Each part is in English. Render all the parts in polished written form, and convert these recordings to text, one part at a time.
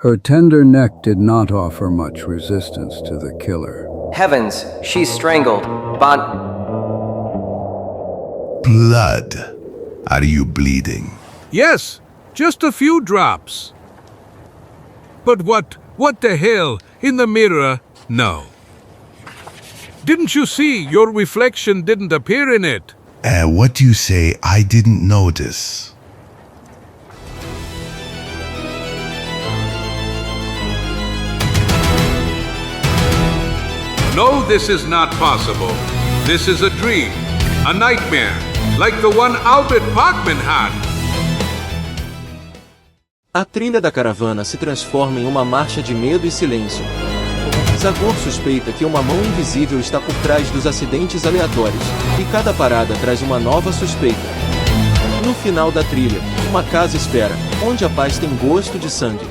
Her tender neck did not offer much resistance to the killer. Heavens, she's strangled. Blood. Are you bleeding? Yes, just a few drops. But what the hell? In the mirror? No. Didn't you see your reflection didn't appear in it? What do you say? I didn't notice. No, this is not possible. This is a dream, a nightmare, like the one Albert Parkman had. A trilha da caravana se transforma em uma marcha de medo e silêncio. Zagor suspeita que uma mão invisível está por trás dos acidentes aleatórios, e cada parada traz uma nova suspeita. No final da trilha, uma casa espera, onde a paz tem gosto de sangue.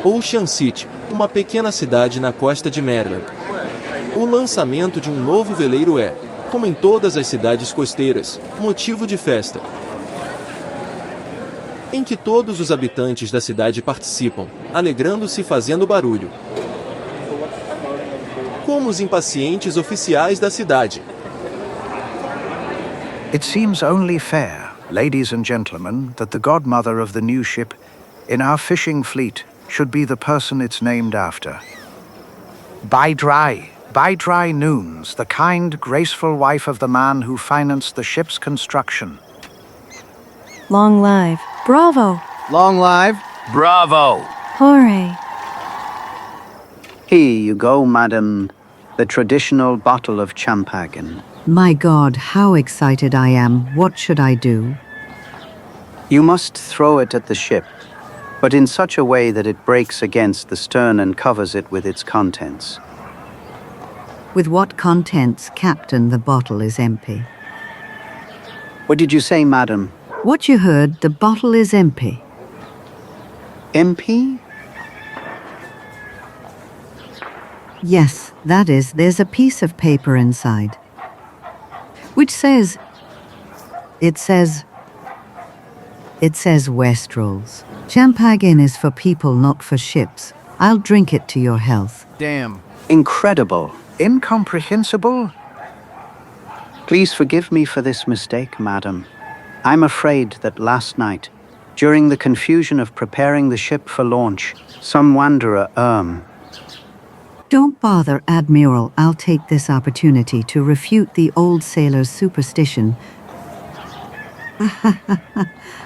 Ocean City, uma pequena cidade na costa de Maryland. O lançamento de um novo veleiro é, como em todas as cidades costeiras, motivo de festa, em que todos os habitantes da cidade participam, alegrando-se e fazendo barulho, como os impacientes oficiais da cidade. It seems only fair, ladies and gentlemen, that the godmother of the new ship in our fishing fleet should be the person it's named after. By dry noons, the kind, graceful wife of the man who financed the ship's construction. Long live. Bravo. Long live. Bravo! Hooray. Here you go, madam. The traditional bottle of champagne. My God, how excited I am. What should I do? You must throw it at the ship, but in such a way that it breaks against the stern and covers it with its contents. With what contents, Captain? The bottle is empty. What did you say, madam? What you heard, the bottle is empty. MP? Yes, that is, there's a piece of paper inside, which says, it says Westrels. Champagne is for people, not for ships. I'll drink it to your health. Damn. Incredible. Incomprehensible. Please forgive me for this mistake, madam. I'm afraid that last night, during the confusion of preparing the ship for launch, some wanderer, Don't bother, Admiral. I'll take this opportunity to refute the old sailor's superstition.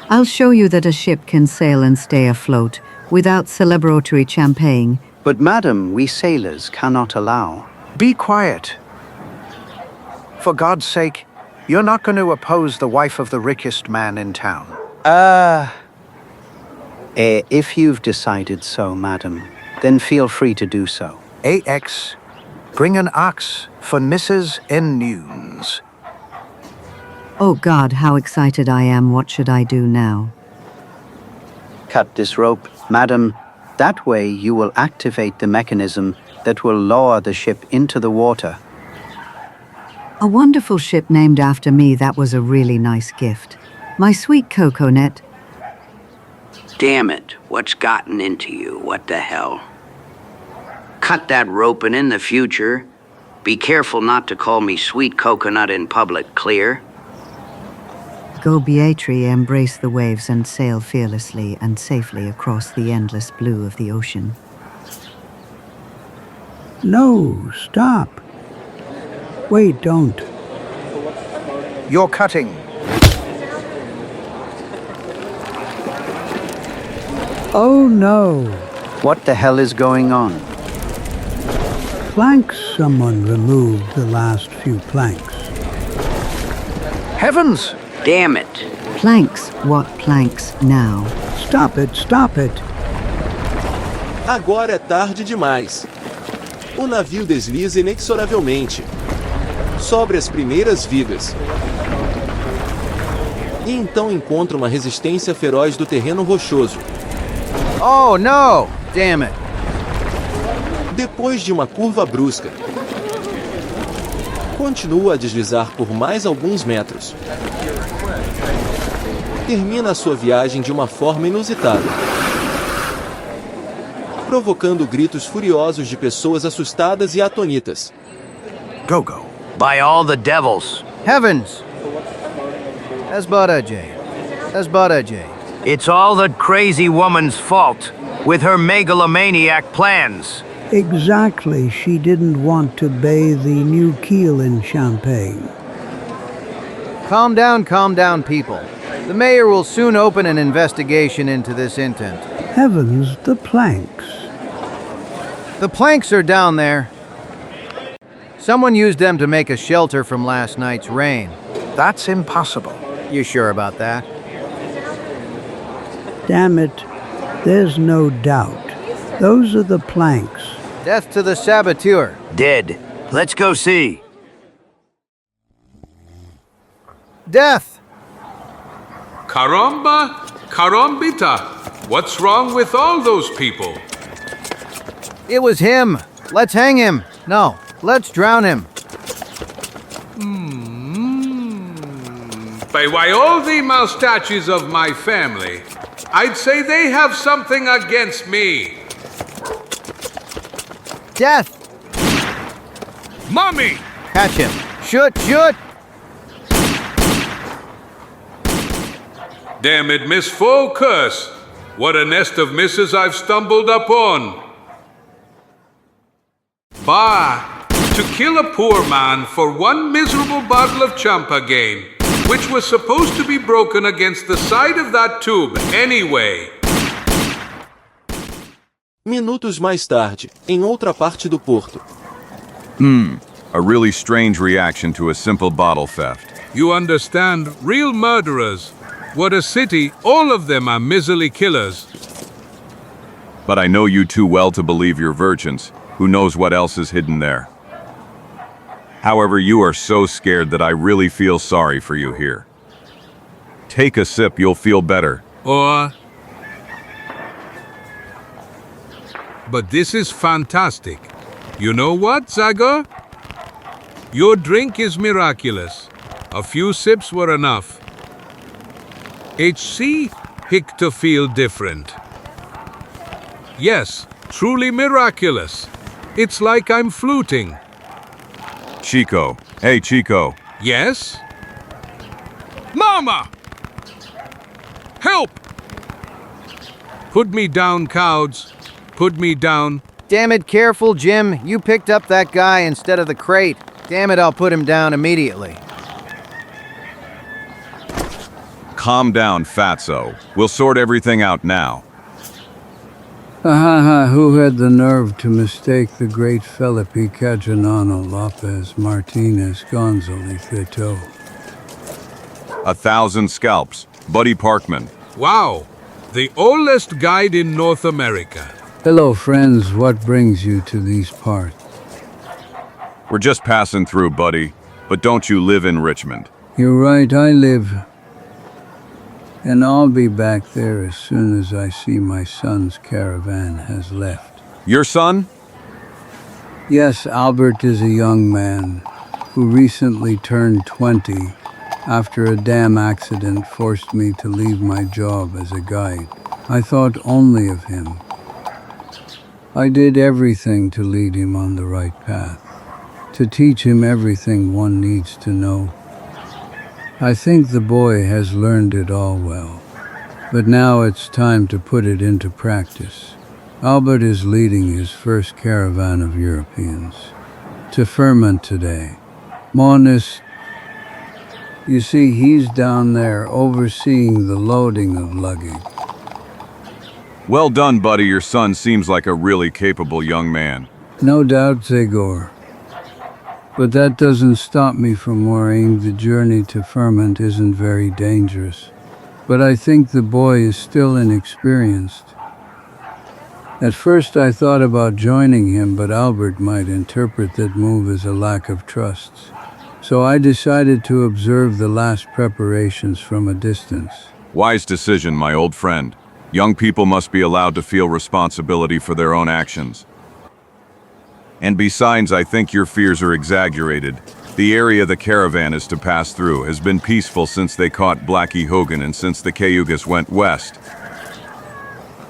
I'll show you that a ship can sail and stay afloat without celebratory champagne. But madam, we sailors cannot allow. Be quiet. For God's sake, you're not going to oppose the wife of the richest man in town. If you've decided so, madam, then feel free to do so. AX, bring an ox for Mrs. N. Nunes. Oh God, how excited I am. What should I do now? Cut this rope, madam. That way you will activate the mechanism that will lower the ship into the water. A wonderful ship named after me. That was a really nice gift. My sweet coconet. Damn it, what's gotten into you? What the hell? Cut that rope, and in the future, be careful not to call me sweet coconut in public, clear? Go, Beatri, embrace the waves and sail fearlessly and safely across the endless blue of the ocean. No, stop. Wait, don't. You're cutting. Oh no. What the hell is going on? Planks. Someone removed the last few planks. Heavens! Damn it. Planks? What planks now? Stop it, stop it. Agora é tarde demais. O navio desliza inexoravelmente sobre as primeiras vigas. E então encontra uma resistência feroz do terreno rochoso. Oh no! Damn it! Depois de uma curva brusca, continua a deslizar por mais alguns metros. Termina a sua viagem de uma forma inusitada. provocando gritos furiosos de pessoas assustadas e atônitas. Go. By all the devils. Heavens! Esbaraje. It's all that crazy woman's fault, with her megalomaniac plans. Exactly. She didn't want to bathe the new keel in champagne. Calm down, people. The mayor will soon open an investigation into this intent. Heavens, the planks. The planks are down there. Someone used them to make a shelter from last night's rain. That's impossible. You sure about that? Damn it. There's no doubt. Those are the planks. Death to the saboteur. Dead. Let's go see. Death! Carambita. What's wrong with all those people? It was him. Let's hang him. No, let's drown him. By all the moustaches of my family, I'd say they have something against me. Death! Mommy! Catch him. Shoot! Damn it, Miss Focus! What a nest of misses I've stumbled upon. Bah! To kill a poor man for one miserable bottle of champagne, which was supposed to be broken against the side of that tube anyway. Minutos mais tarde, em outra parte do porto. A really strange reaction to a simple bottle theft. You understand, real murderers. What a city, all of them are miserly killers. But I know you too well to believe you're virgins. Who knows what else is hidden there? However, you are so scared that I really feel sorry for you here. Take a sip, you'll feel better. But this is fantastic. You know what, Zagor? Your drink is miraculous. A few sips were enough. HC, hick to feel different. Yes, truly miraculous. It's like I'm fluting. Chico. Hey, Chico. Yes? Mama! Help! Put me down, cows. Put me down. Damn it, careful, Jim. You picked up that guy instead of the crate. Damn it, I'll put him down immediately. Calm down, fatso. We'll sort everything out now. Who had the nerve to mistake the great Felipe Cajanano Lopez Martinez Gonzalez-Fito? 1,000 scalps. Buddy Parkman. Wow, the oldest guide in North America. Hello, friends. What brings you to these parts? We're just passing through, buddy. But don't you live in Richmond? You're right, I live. And I'll be back there as soon as I see my son's caravan has left. Your son? Yes, Albert is a young man who recently turned 20 after a damn accident forced me to leave my job as a guide. I thought only of him. I did everything to lead him on the right path, to teach him everything one needs to know. I think the boy has learned it all well, but now it's time to put it into practice. Albert is leading his first caravan of Europeans to Ferment today. Monis, you see, he's down there overseeing the loading of luggage. Well done, buddy. Your son seems like a really capable young man. No doubt, Zagor. But that doesn't stop me from worrying the journey to Ferment isn't very dangerous. But I think the boy is still inexperienced. At first I thought about joining him, but Albert might interpret that move as a lack of trust. So I decided to observe the last preparations from a distance. Wise decision, my old friend. Young people must be allowed to feel responsibility for their own actions. And besides, I think your fears are exaggerated. The area the caravan is to pass through has been peaceful since they caught Blackie Hogan and since the Cayugas went west.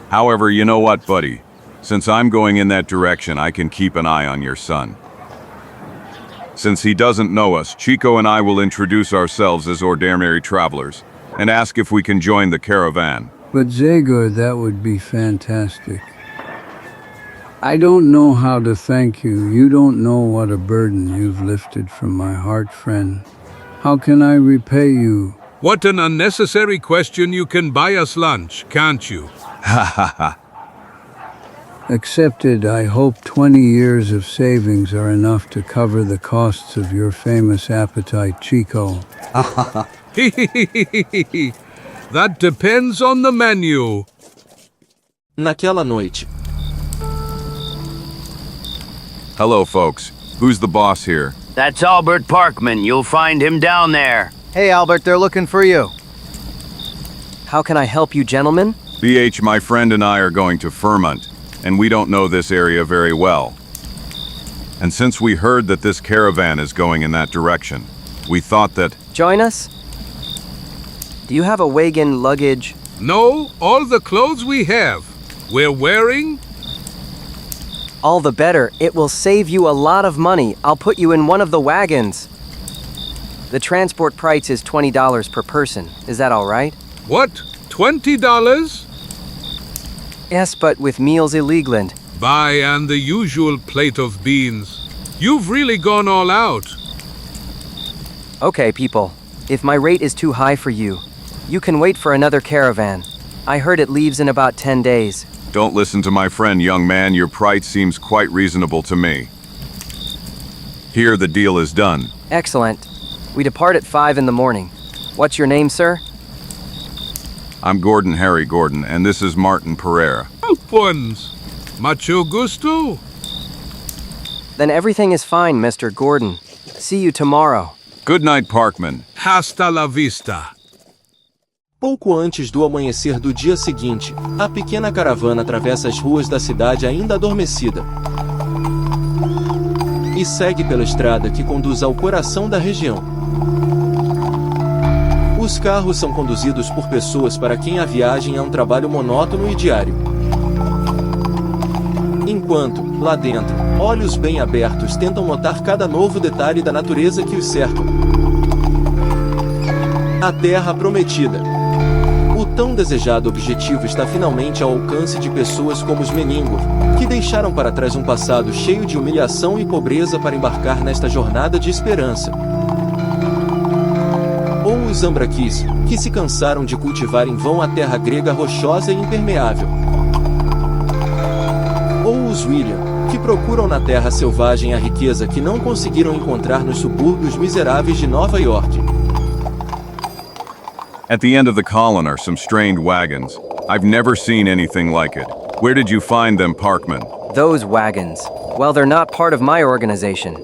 However, you know what, buddy? Since I'm going in that direction, I can keep an eye on your son. Since he doesn't know us, Chico and I will introduce ourselves as ordinary travelers and ask if we can join the caravan. But Zagor, that would be fantastic. I don't know how to thank you. You don't know what a burden you've lifted from my heart, friend. How can I repay you? What an unnecessary question. You can buy us lunch, can't you? Ha ha ha. Accepted. I hope 20 years of savings are enough to cover the costs of your famous appetite, Chico. That depends on the menu. Naquela noite. Hello, folks. Who's the boss here? That's Albert Parkman. You'll find him down there. Hey, Albert, they're looking for you. How can I help you, gentlemen? BH, my friend and I are going to FORMATO, and we don't know this area very well. And since we heard that this caravan is going in that direction, we thought that... Join us? Do you have a wagon, luggage? No, all the clothes we have. We're wearing... All the better. It will save you a lot of money. I'll put you in one of the wagons. The transport price is $20 per person. Is that all right? What? $20? Yes, but with meals illegal. Buy and the usual plate of beans. You've really gone all out. Okay, people. If my rate is too high for you, you can wait for another caravan. I heard it leaves in about 10 days. Don't listen to my friend, young man. Your price seems quite reasonable to me. Here, the deal is done. Excellent. We depart at 5 in the morning. What's your name, sir? I'm Gordon Harry Gordon, and this is Martin Pereira. Ones. Mucho gusto. Then everything is fine, Mr. Gordon. See you tomorrow. Good night, Parkman. Hasta la vista. Pouco antes do amanhecer do dia seguinte, a pequena caravana atravessa as ruas da cidade ainda adormecida e segue pela estrada que conduz ao coração da região. Os carros são conduzidos por pessoas para quem a viagem é um trabalho monótono e diário. Enquanto, lá dentro, olhos bem abertos tentam notar cada novo detalhe da natureza que os cerca. A Terra Prometida. O tão desejado objetivo está finalmente ao alcance de pessoas como os Meningor, que deixaram para trás um passado cheio de humilhação e pobreza para embarcar nesta jornada de esperança. Ou os Ambraquis, que se cansaram de cultivar em vão a terra grega rochosa e impermeável. Ou os William, que procuram na terra selvagem a riqueza que não conseguiram encontrar nos subúrbios miseráveis de Nova York. At the end of the column are some strange wagons. I've never seen anything like it. Where did you find them, Parkman? Those wagons. Well, they're not part of my organization.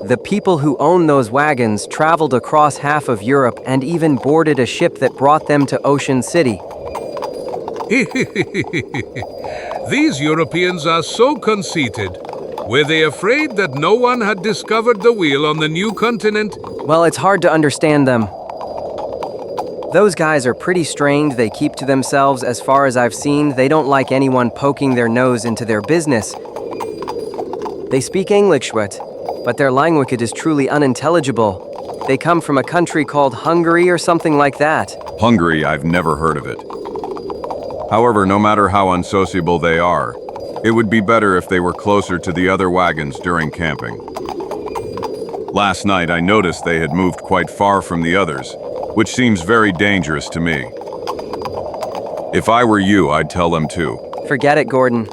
The people who own those wagons traveled across half of Europe and even boarded a ship that brought them to Ocean City. These Europeans are so conceited. Were they afraid that no one had discovered the wheel on the new continent? Well, it's hard to understand them. Those guys are pretty strained. They keep to themselves. As far as I've seen, they don't like anyone poking their nose into their business. They speak English, but their language is truly unintelligible. They come from a country called Hungary or something like that. Hungary, I've never heard of it. However, no matter how unsociable they are, it would be better if they were closer to the other wagons during camping. Last night I noticed they had moved quite far from the others, which seems very dangerous to me. If I were you, I'd tell them to. Forget it, Gordon.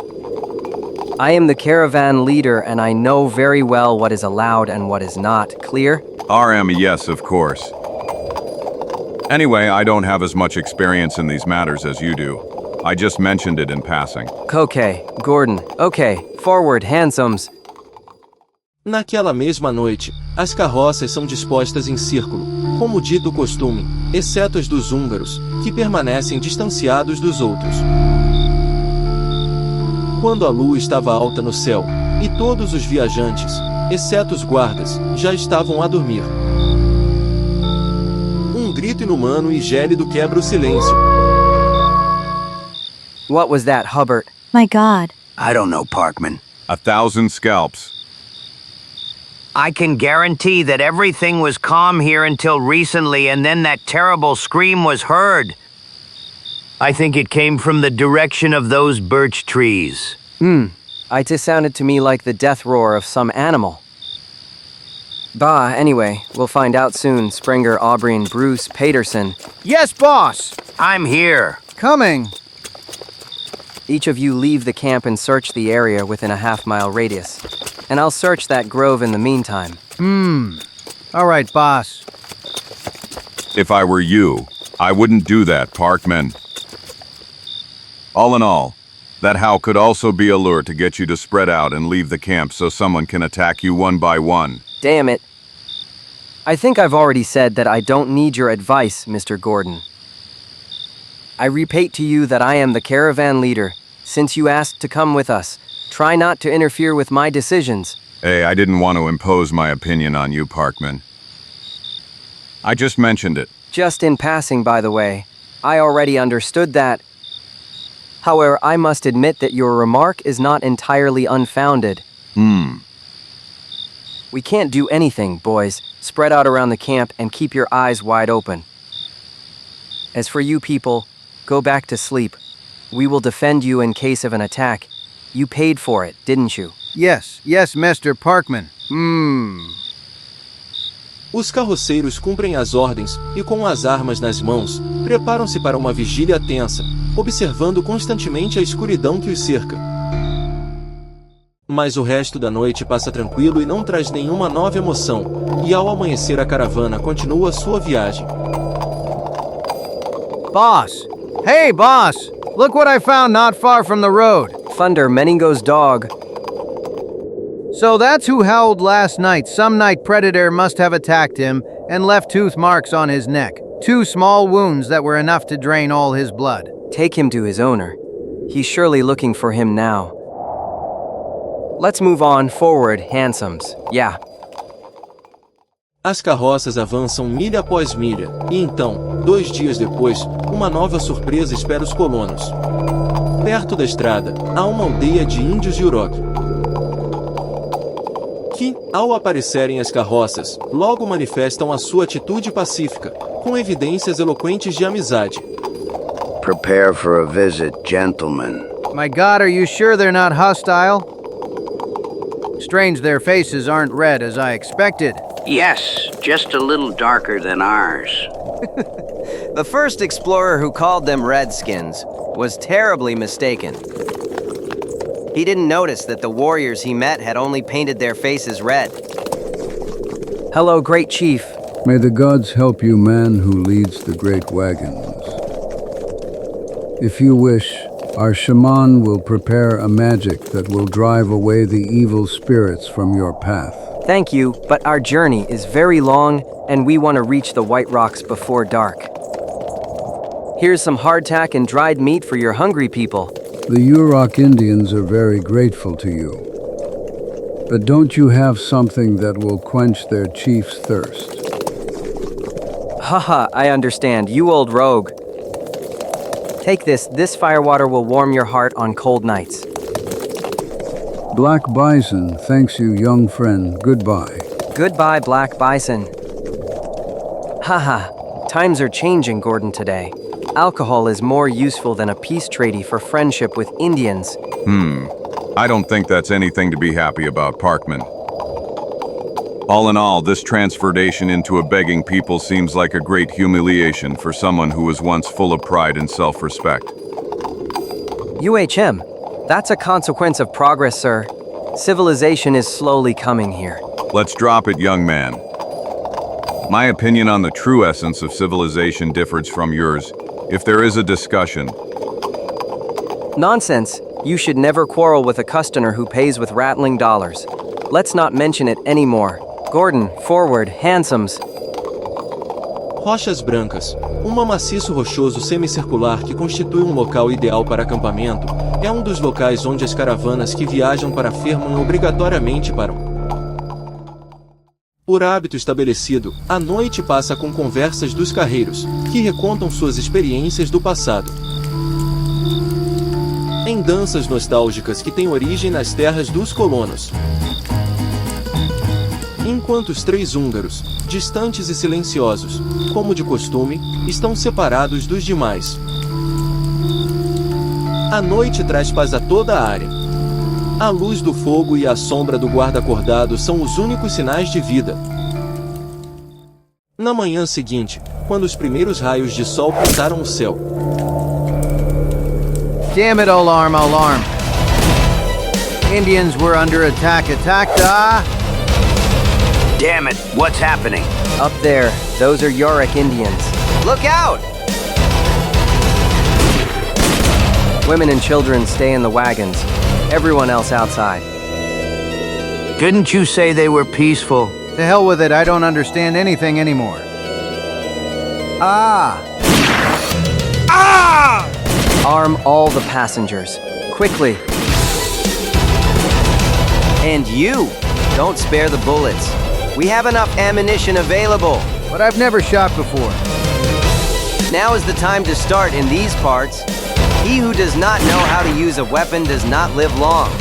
I am the caravan leader and I know very well what is allowed and what is not. Clear? RM, yes, of course. Anyway, I don't have as much experience in these matters as you do. I just mentioned it in passing. Okay, Gordon. Okay, forward, handsomes. Naquela mesma noite, as carroças são dispostas em círculo, como dito o costume, exceto as dos húngaros, que permanecem distanciados dos outros. Quando a lua estava alta no céu, e todos os viajantes, exceto os guardas, já estavam a dormir. Um grito inumano e gélido quebra o silêncio. What was that, Hubbard? My God. I don't know, Parkman. 1,000 scalps. I can guarantee that everything was calm here until recently, and then that terrible scream was heard. I think it came from the direction of those birch trees. It just sounded to me like the death roar of some animal. Bah, anyway, we'll find out soon, Springer, Aubrey, and Bruce Paterson. Yes, boss! I'm here. Coming. Each of you leave the camp and search the area within a half-mile radius. And I'll search that grove in the meantime. All right, boss. If I were you, I wouldn't do that, Parkman. All in all, that how could also be a lure to get you to spread out and leave the camp so someone can attack you one by one. Damn it. I think I've already said that I don't need your advice, Mr. Gordon. I repeat to you that I am the caravan leader. Since you asked to come with us, try not to interfere with my decisions. Hey, I didn't want to impose my opinion on you, Parkman. I just mentioned it. Just in passing, by the way. I already understood that. However, I must admit that your remark is not entirely unfounded. We can't do anything, boys. Spread out around the camp and keep your eyes wide open. As for you people, go back to sleep. We will defend you in case of an attack. You paid for it, didn't you? Yes, Mr. Parkman. Os carroceiros cumprem as ordens e, com as armas nas mãos, preparam-se para uma vigília tensa, observando constantemente a escuridão que os cerca. Mas o resto da noite passa tranquilo e não traz nenhuma nova emoção, e ao amanhecer a caravana continua sua viagem. Boss! Hey, boss! Look what I found not far from the road. Thunder, Meningo's dog. So that's who howled last night. Some night predator must have attacked him and left tooth marks on his neck. 2 small wounds that were enough to drain all his blood. Take him to his owner. He's surely looking for him now. Let's move on forward, handsomes. Yeah. As carroças avançam milha após milha, e então, 2 dias depois, uma nova surpresa espera os colonos. Perto da estrada, há uma aldeia de índios Yurok, que, ao aparecerem as carroças, logo manifestam a sua atitude pacífica, com evidências eloquentes de amizade. Prepare for a visit, gentlemen. My God, are you sure they're not hostile? Strange their faces aren't red as I expected. Yes, just a little darker than ours. The first explorer who called them Redskins was terribly mistaken. He didn't notice that the warriors he met had only painted their faces red. Hello, great chief. May the gods help you, man who leads the great wagons. If you wish, our shaman will prepare a magic that will drive away the evil spirits from your path. Thank you, but our journey is very long, and we want to reach the White Rocks before dark. Here's some hardtack and dried meat for your hungry people. The Yurok Indians are very grateful to you. But don't you have something that will quench their chief's thirst? Haha, I understand, you old rogue. Take this firewater will warm your heart on cold nights. Black Bison thanks you, young friend. Goodbye. Goodbye, Black Bison. Haha, times are changing, Gordon, today. Alcohol is more useful than a peace treaty for friendship with Indians. I don't think that's anything to be happy about, Parkman. All in all, this transformation into a begging people seems like a great humiliation for someone who was once full of pride and self-respect. UHM, that's a consequence of progress, sir. Civilization is slowly coming here. Let's drop it, young man. My opinion on the true essence of civilization differs from yours. If there is a discussion... Nonsense. You should never quarrel with a customer who pays with rattling dollars. Let's not mention it anymore. Gordon, forward, handsomes. Rochas Brancas, maciço rochoso semicircular que constitui local ideal para acampamento, é dos locais onde as caravanas que viajam para Ferman obrigatoriamente param. Por hábito estabelecido, a noite passa com conversas dos carreiros, que recontam suas experiências do passado. em danças nostálgicas que têm origem nas terras dos colonos. Enquanto os três húngaros, distantes e silenciosos, como de costume, estão separados dos demais. A noite traz paz a toda a área. A luz do fogo e a sombra do guarda acordado são os únicos sinais de vida. Na manhã seguinte, quando os primeiros raios de sol pintaram o céu. Damn it, alarm, alarm. Indians were under attack, Damn it, what's happening? Up there, those are Yorick Indians. Look out! Women and children stay in the wagons. Everyone else outside. Didn't you say they were peaceful? To hell with it, I don't understand anything anymore. Arm all the passengers. Quickly. And you! Don't spare the bullets. We have enough ammunition available. But I've never shot before. Now is the time to start in these parts. He who does not know how to use a weapon does not live long.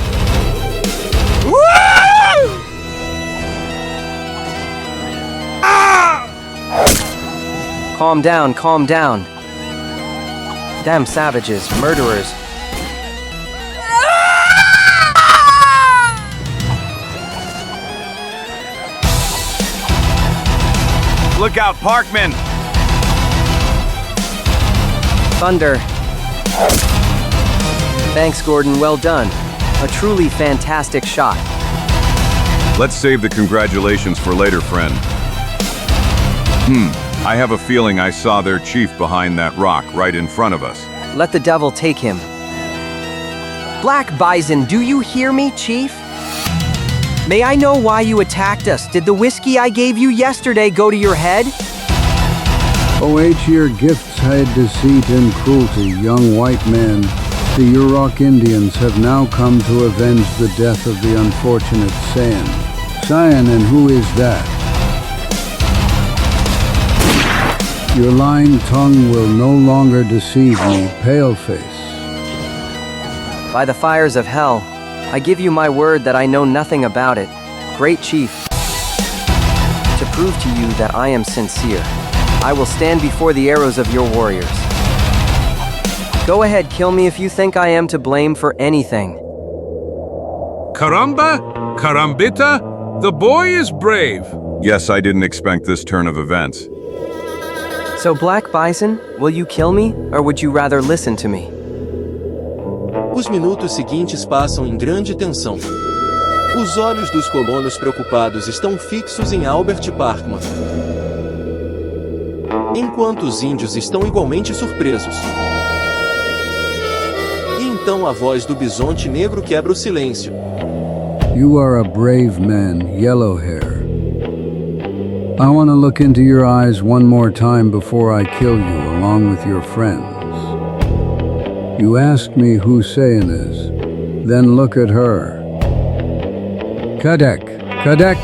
Calm down, calm down. Damn savages, murderers. Look out, Parkman! Thunder. Thanks, Gordon, well done. A truly fantastic shot. Let's save the congratulations for later, friend. I have a feeling I saw their chief behind that rock right in front of us. Let the devil take him. Black Bison, do you hear me, Chief? May I know why you attacked us? Did the whiskey I gave you yesterday go to your head? Your gifts hide deceit and cruelty, young white man. The Yurok Indians have now come to avenge the death of the unfortunate San. Cyan, and who is that? Your lying tongue will no longer deceive me, paleface. By the fires of hell, I give you my word that I know nothing about it, Great Chief. To prove to you that I am sincere, I will stand before the arrows of your warriors. Go ahead, kill me if you think I am to blame for anything. Caramba? Carambita? The boy is brave. Yes, I didn't expect this turn of events. So, Black Bison, will you kill me, or would you rather listen to me? Os minutos seguintes passam em grande tensão. Os olhos dos colonos preocupados estão fixos em Albert Parkman, enquanto os índios estão igualmente surpresos. E então a voz do bisonte negro quebra o silêncio. You are a brave man, Yellowhair. I want to look into your eyes one more time before I kill you along with your friends. You asked me who Sayan is. Then look at her. Kadek, Kadek!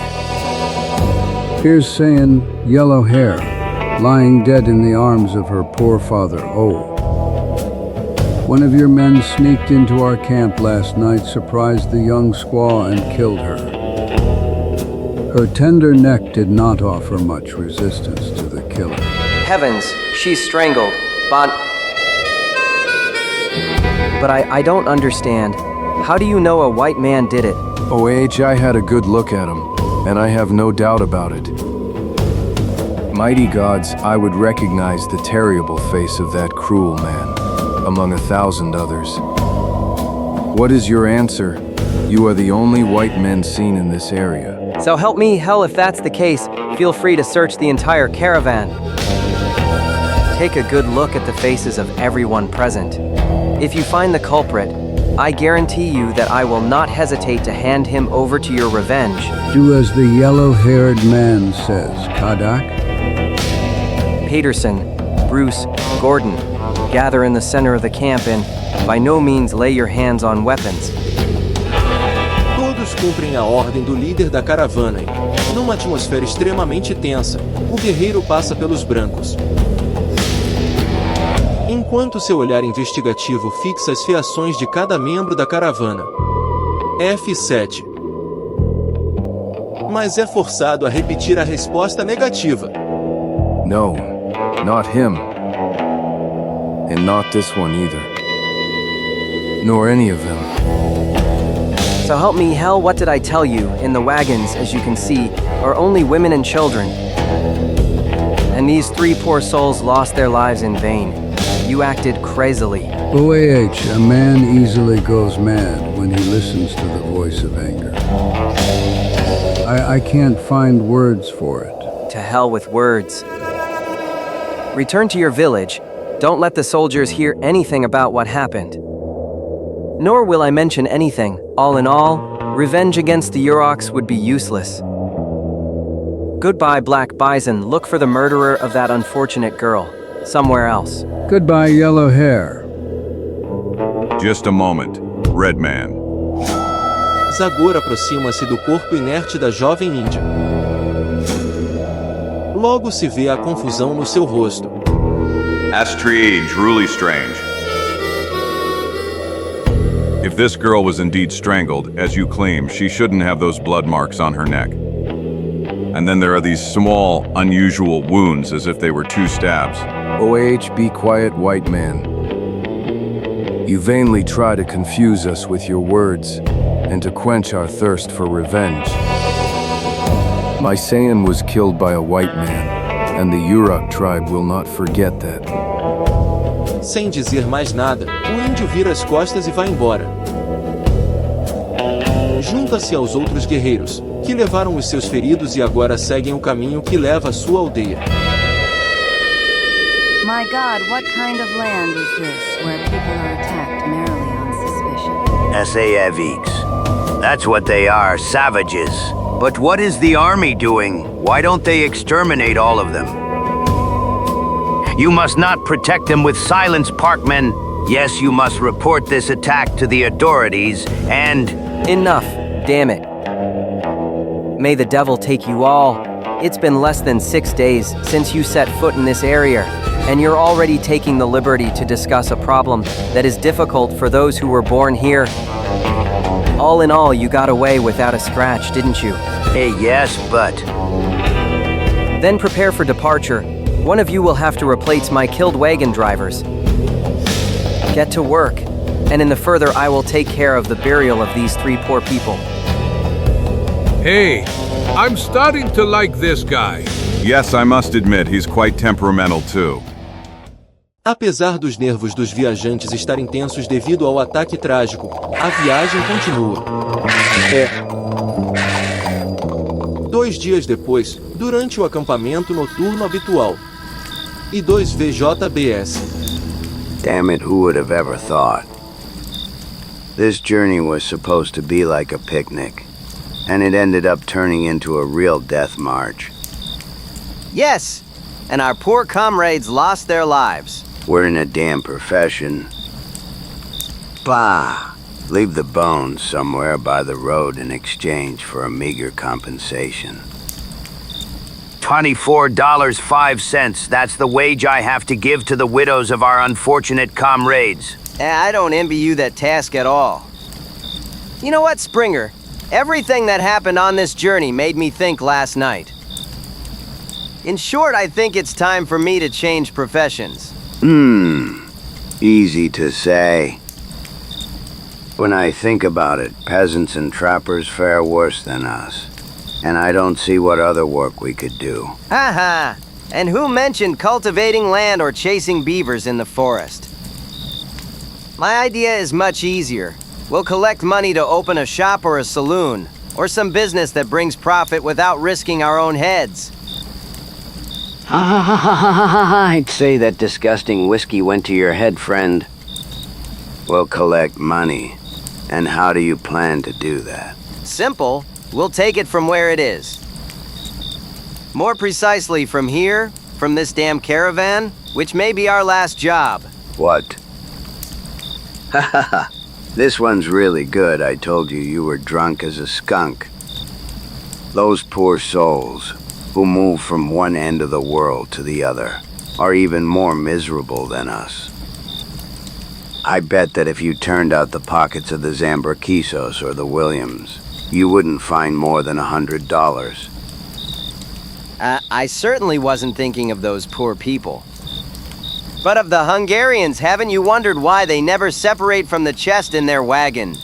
Here's Sayan, yellow hair, lying dead in the arms of her poor father, One of your men sneaked into our camp last night, surprised the young squaw, and killed her. Her tender neck did not offer much resistance to the killer. Heavens, she's strangled. But I don't understand. How do you know a white man did it? I had a good look at him, and I have no doubt about it. Mighty gods, I would recognize the terrible face of that cruel man, among 1,000 others. What is your answer? You are the only white men seen in this area. So help me hell if that's the case, feel free to search the entire caravan. Take a good look at the faces of everyone present. If you find the culprit, I guarantee you that I will not hesitate to hand him over to your revenge. Do as the yellow-haired man says, Kadak. Peterson, Bruce, Gordon, gather in the center of the camp and, by no means, lay your hands on weapons. Todos cumprem a ordem do líder da caravana e, numa atmosfera extremamente tensa, o guerreiro passa pelos brancos. enquanto seu olhar investigativo fixa as fiações de cada membro da caravana. F7. Mas é forçado a repetir a resposta negativa. No, not him. And not this one either. Nor any of them. So help me hell, what did I tell you? In the wagons, as you can see, are only women and children. And these 3 poor souls lost their lives in vain. You acted crazily. OAH, a man easily goes mad when he listens to the voice of anger. I can't find words for it. To hell with words. Return to your village. Don't let the soldiers hear anything about what happened. Nor will I mention anything. All in all, revenge against the Uroks would be useless. Goodbye, Black Bison. Look for the murderer of that unfortunate girl. Somewhere else. Goodbye, yellow hair. Just a moment, Red Man. Zagor aproxima-se do corpo inerte da jovem índia. Logo se vê a confusão no seu rosto. That's truly strange. If this girl was indeed strangled, as you claim, she shouldn't have those blood marks on her neck. And then there are these small, unusual wounds as if they were 2 stabs. OAH, be quiet, white man. You vainly try to confuse us with your words and to quench our thirst for revenge. My Saiyan was killed by a white man, and the Uruk tribe will not forget that. Sem dizer mais nada, o índio vira as costas e vai embora. Junta-se aos outros guerreiros, que levaram os seus feridos e agora seguem o caminho que leva à sua aldeia. My God, what kind of land is this, where people are attacked merely on suspicion? Saviks. That's what they are, savages. But what is the army doing? Why don't they exterminate all of them? You must not protect them with silence, Parkmen. Yes, you must report this attack to the authorities, and... Enough, damn it. May the devil take you all. It's been less than 6 days since you set foot in this area, and you're already taking the liberty to discuss a problem that is difficult for those who were born here. All in all, you got away without a scratch, didn't you? Yes, but... Then prepare for departure. One of you will have to replace my killed wagon drivers. Get to work, and in the further I will take care of the burial of these 3 poor people. Hey, I'm starting to like this guy. Yes, I must admit, he's quite temperamental too. Apesar dos nervos dos viajantes estarem tensos devido ao ataque trágico, a viagem continua. 2 dias depois, durante o acampamento noturno habitual. E 2 VJBS. Damn it, who would have ever thought? This journey was supposed to be like a picnic, and it ended up turning into a real death march. Yes, and our poor comrades lost their lives. We're in a damn profession. Bah! Leave the bones somewhere by the road in exchange for a meager compensation. $24.05, that's the wage I have to give to the widows of our unfortunate comrades. I don't envy you that task at all. You know what, Springer? Everything that happened on this journey made me think last night. In short, I think it's time for me to change professions. Easy to say. When I think about it, peasants and trappers fare worse than us. And I don't see what other work we could do. Ha! And who mentioned cultivating land or chasing beavers in the forest? My idea is much easier. We'll collect money to open a shop or a saloon, or some business that brings profit without risking our own heads. I'd say that disgusting whiskey went to your head, friend. We'll collect money. And how do you plan to do that? Simple. We'll take it from where it is. More precisely from here, from this damn caravan, which may be our last job. What? This one's really good. I told you you were drunk as a skunk. Those poor souls who move from one end of the world to the other are even more miserable than us. I bet that if you turned out the pockets of the Zambraquisos or the Williams, you wouldn't find more than $100. I certainly wasn't thinking of those poor people. But of the Hungarians, haven't you wondered why they never separate from the chest in their wagon?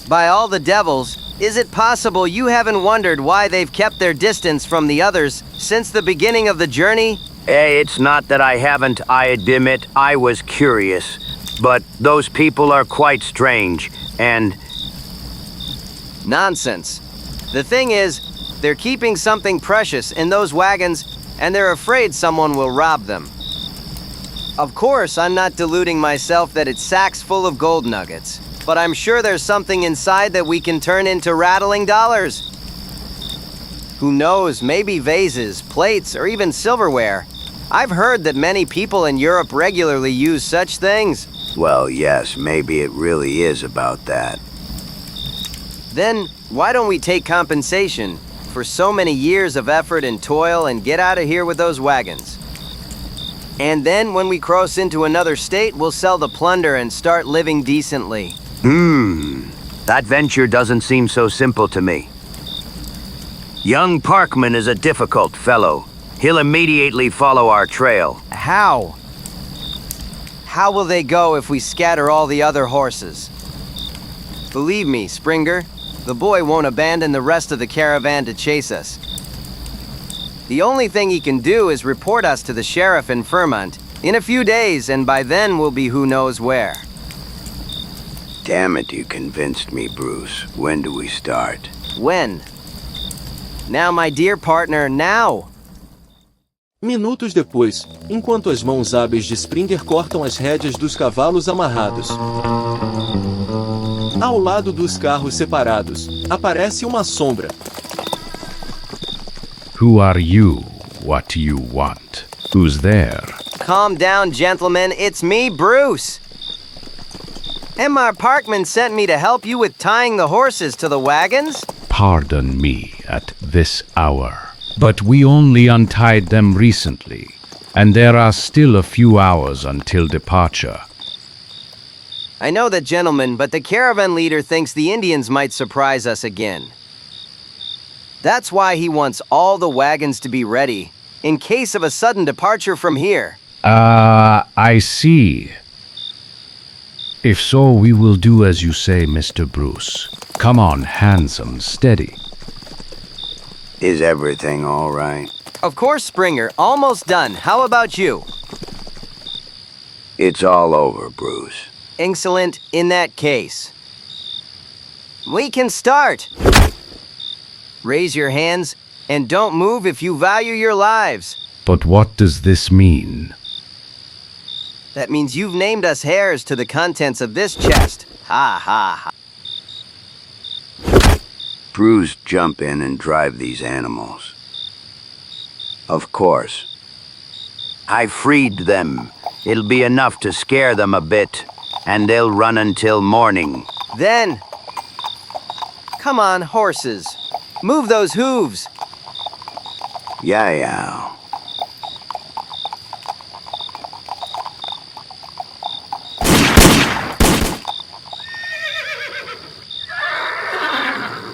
By all the devils, is it possible you haven't wondered why they've kept their distance from the others since the beginning of the journey? It's not that I haven't, I admit, I was curious. But those people are quite strange, and... Nonsense. The thing is, they're keeping something precious in those wagons, and they're afraid someone will rob them. Of course, I'm not deluding myself that it's sacks full of gold nuggets, but I'm sure there's something inside that we can turn into rattling dollars. Who knows, maybe vases, plates, or even silverware. I've heard that many people in Europe regularly use such things. Well, yes, maybe it really is about that. Then, why don't we take compensation for so many years of effort and toil and get out of here with those wagons? And then, when we cross into another state, we'll sell the plunder and start living decently. That venture doesn't seem so simple to me. Young Parkman is a difficult fellow. He'll immediately follow our trail. How? How will they go if we scatter all the other horses? Believe me, Springer, the boy won't abandon the rest of the caravan to chase us. The only thing he can do is report us to the sheriff in Vermont in a few days, and by then we'll be who knows where. Damn it, you convinced me, Bruce. When do we start? When? Now, my dear partner, now! Minutos depois, enquanto as mãos hábeis de Springer cortam as rédeas dos cavalos amarrados. Ao lado dos carros separados, aparece uma sombra. Who are you? What do you want? Who's there? Calm down, gentlemen. It's me, Bruce. M.R. Parkman sent me to help you with tying the horses to the wagons. Pardon me at this hour, but we only untied them recently, and there are still a few hours until departure. I know that, gentlemen, but the caravan leader thinks the Indians might surprise us again. That's why he wants all the wagons to be ready, in case of a sudden departure from here. I see. If so, we will do as you say, Mr. Bruce. Come on, handsome, steady. Is everything all right? Of course, Springer. Almost done. How about you? It's all over, Bruce. Excellent. In that case, we can start. Raise your hands, and don't move if you value your lives. But what does this mean? That means you've named us heirs to the contents of this chest. Ha ha ha. Bruce, jump in and drive these animals. Of course. I freed them. It'll be enough to scare them a bit, and they'll run until morning. Then, come on, horses. Move those hooves. Yeah.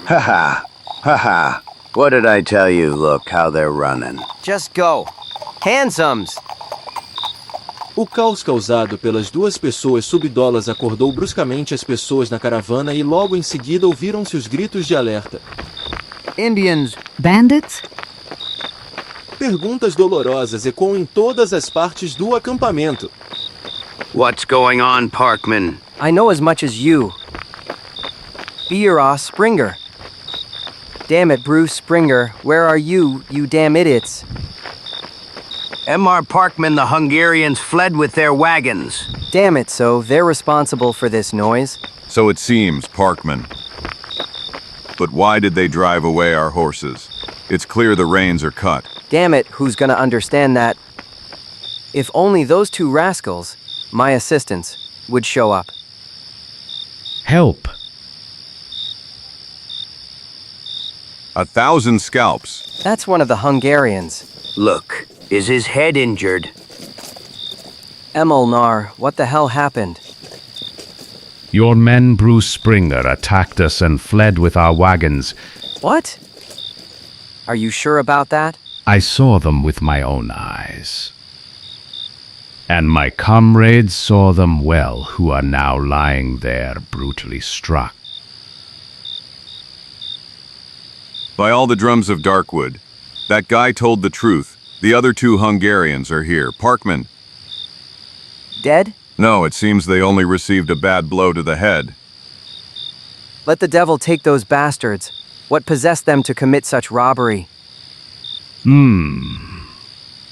Ha. What did I tell you? Look how they're running. Just go. Handsomes. O caos causado pelas duas pessoas subdolas acordou bruscamente as pessoas na caravana e logo em seguida ouviram-se os gritos de alerta. Indians. Bandits? Perguntas dolorosas ecoam em todas as partes do acampamento. What's going on, Parkman? I know as much as you. Be your ass, Springer. Damn it, Bruce Springer. Where are you, you damn idiots? M.R. Parkman, the Hungarians fled with their wagons. Damn it, so they're responsible for this noise? So it seems, Parkman. But why did they drive away our horses? It's clear the reins are cut. Damn it, who's gonna understand that? If only those two rascals, my assistants, would show up. Help! 1,000 scalps. That's one of the Hungarians. Look, is his head injured? Emilnar, what the hell happened? Your men Bruce Springer attacked us and fled with our wagons. What? Are you sure about that? I saw them with my own eyes. And my comrades saw them well, who are now lying there brutally struck. By all the drums of Darkwood, that guy told the truth. The other 2 Hungarians are here. Parkman. Dead? No, it seems they only received a bad blow to the head. Let the devil take those bastards. What possessed them to commit such robbery?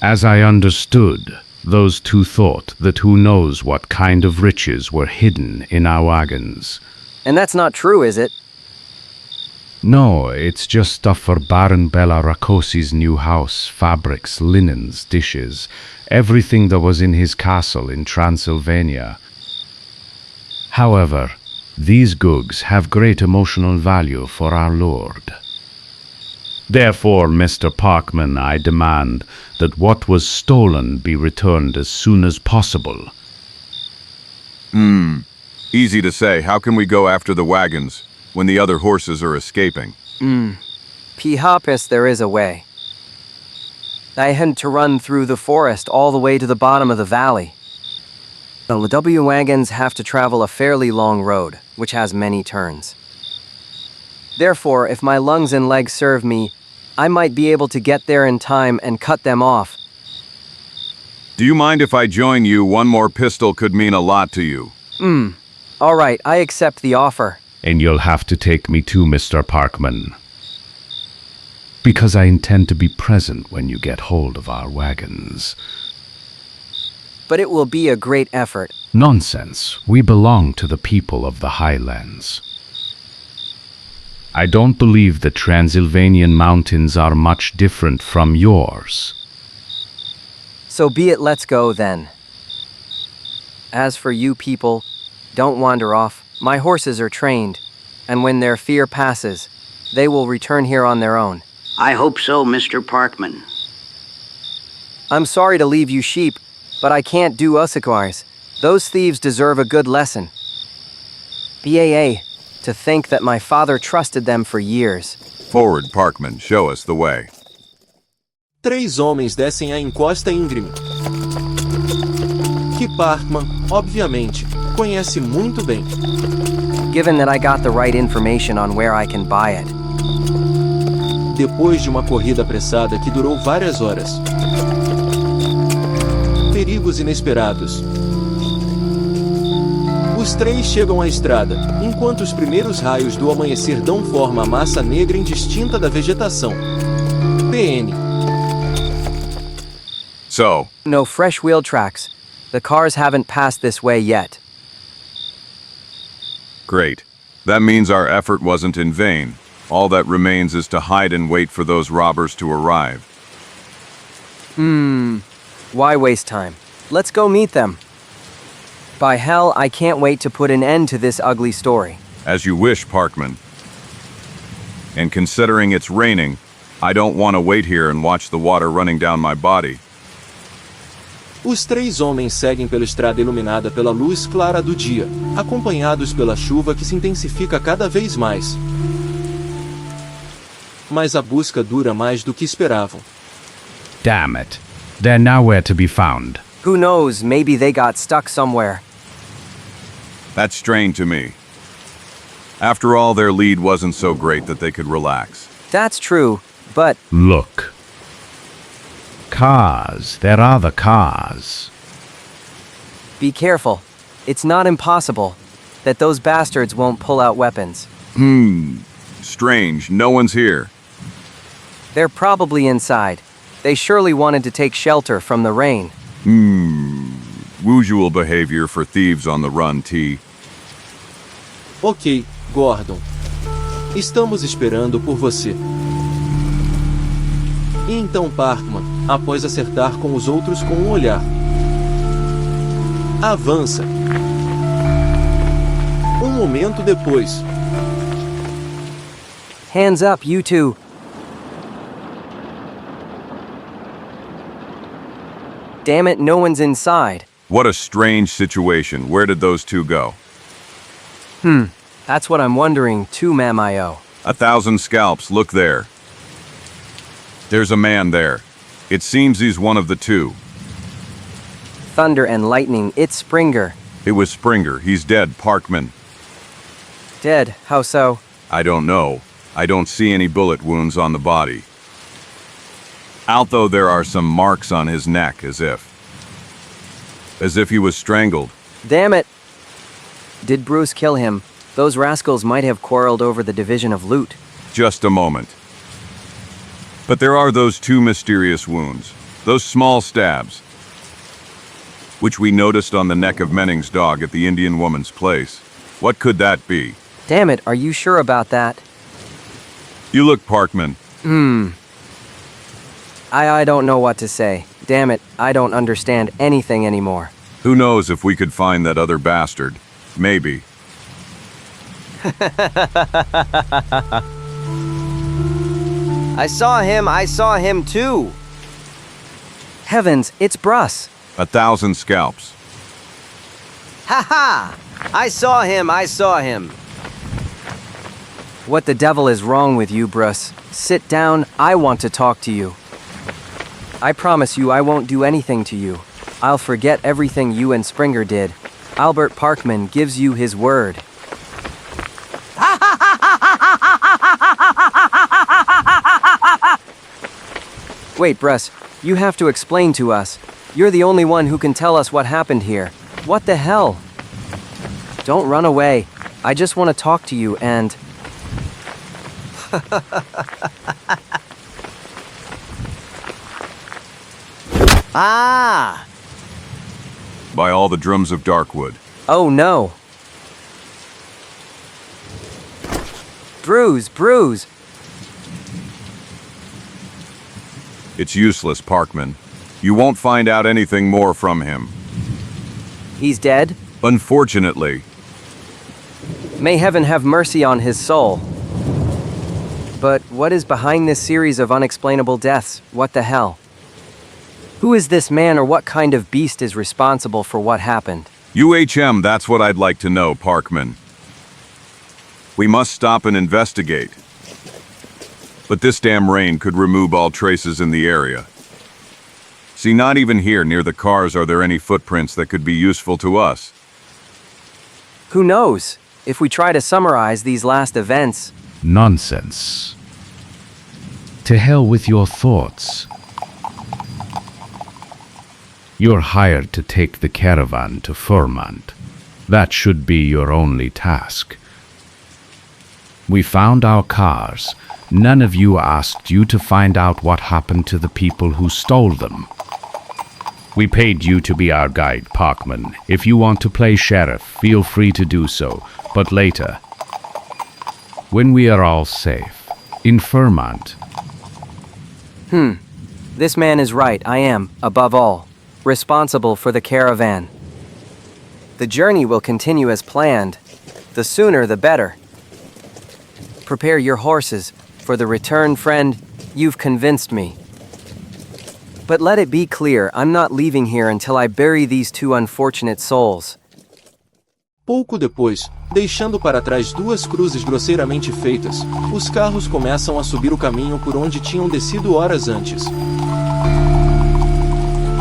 As I understood, those 2 thought that who knows what kind of riches were hidden in our wagons. And that's not true, is it? No, it's just stuff for Baron Bela Rakosi's new house, fabrics, linens, dishes, everything that was in his castle in Transylvania. However, these goods have great emotional value for our lord. Therefore, Mr. Parkman, I demand that what was stolen be returned as soon as possible. Easy to say. How can we go after the wagons when the other horses are escaping? Perhaps there is a way. I had to run through the forest all the way to the bottom of the valley. The W wagons have to travel a fairly long road, which has many turns. Therefore, if my lungs and legs serve me, I might be able to get there in time and cut them off. Do you mind if I join you? One more pistol could mean a lot to you. All right, I accept the offer. And you'll have to take me too, Mr. Parkman. Because I intend to be present when you get hold of our wagons. But it will be a great effort. Nonsense. We belong to the people of the Highlands. I don't believe the Transylvanian mountains are much different from yours. So be it, let's go then. As for you people, don't wander off. My horses are trained, and when their fear passes, they will return here on their own. I hope so, Mr. Parkman. I'm sorry to leave you sheep, but I can't do Usiquars. Those thieves deserve a good lesson. BAA, to think that my father trusted them for years. Forward, Parkman. Show us the way. 3 homens descem a encosta íngreme, que Parkman, obviamente, conhece muito bem. Given that I got the right information on where I can buy it. Depois de uma corrida apressada que durou várias horas. Perigos inesperados. Os 3 chegam à estrada, enquanto os primeiros raios do amanhecer dão forma à massa negra indistinta da vegetação. PN. So, No fresh wheel tracks. The cars haven't passed this way yet. great. That means our effort wasn't in vain. All that remains is to hide and wait for those robbers to arrive. Why waste time? Let's go meet them. By hell, I can't wait to put an end to this ugly story. As you wish, Parkman. And considering it's raining, I don't want to wait here and watch the water running down my body. Os 3 homens seguem pela estrada iluminada pela luz clara do dia, acompanhados pela chuva que se intensifica cada vez mais. Mas a busca dura mais do que esperavam. Damn it. They're nowhere to be found. Who knows, maybe they got stuck somewhere. That's strange to me. After all, their lead wasn't so great that they could relax. That's true, but Look. Cars. There are the cars. be careful. It's not impossible that those bastards won't pull out weapons. Strange, no one's here. They're probably inside. They surely wanted to take shelter from the rain. Usual behavior for thieves on the run, T. Ok, Gordon. Estamos esperando por você. E então Parkman, após acertar com os outros com um olhar, avança. Um momento depois. Hands up, you two. Damn it, no one's inside. What a strange situation. Where did those two go? That's what I'm wondering too, Mamayo. 1,000 scalps, look there. There's a man there. It seems he's one of the two. Thunder and lightning, it's Springer. It was Springer. He's dead, Parkman. Dead, how so? I don't know. I don't see any bullet wounds on the body. Although there are some marks on his neck, as if he was strangled. Damn it! Did Bruce kill him? Those rascals might have quarreled over the division of loot. Just a moment. But there are those two mysterious wounds, those small stabs, which we noticed on the neck of Menning's dog at the Indian woman's place. What could that be? Damn it, are you sure about that? You look, Parkman. I don't know what to say. Damn it, I don't understand anything anymore. Who knows if we could find that other bastard? Maybe. I saw him too! Heavens, it's Bruss! 1,000 scalps. Ha ha! I saw him! What the devil is wrong with you, Bruss? Sit down, I want to talk to you. I promise you I won't do anything to you. I'll forget everything you and Springer did. Albert Parkman gives you his word. Wait, Bruss, you have to explain to us. You're the only one who can tell us what happened here. What the hell? Don't run away. I just want to talk to you and... Ah! By all the drums of Darkwood. Oh no. Bruise! It's useless, Parkman. You won't find out anything more from him. He's dead? Unfortunately. May heaven have mercy on his soul. But what is behind this series of unexplainable deaths? What the hell? Who is this man or what kind of beast is responsible for what happened? UHM, that's what I'd like to know, Parkman. We must stop and investigate. But this damn rain could remove all traces in the area. See, not even here near the cars are there any footprints that could be useful to us. Who knows? If we try to summarize these last events... Nonsense. To hell with your thoughts. You're hired to take the caravan to FORMATO. That should be your only task. We found our cars. None of you asked you to find out what happened to the people who stole them. We paid you to be our guide, Parkman. If you want to play sheriff, feel free to do so, but later. When we are all safe. In FORMATO. This man is right. I am, above all, responsible for the caravan. The journey will continue as planned. The sooner the better. Prepare your horses. For the return, friend, you've convinced me. But let it be clear, I'm not leaving here until I bury these two unfortunate souls. Pouco depois, deixando para trás duas cruzes grosseiramente feitas, os carros começam a subir o caminho por onde tinham descido horas antes.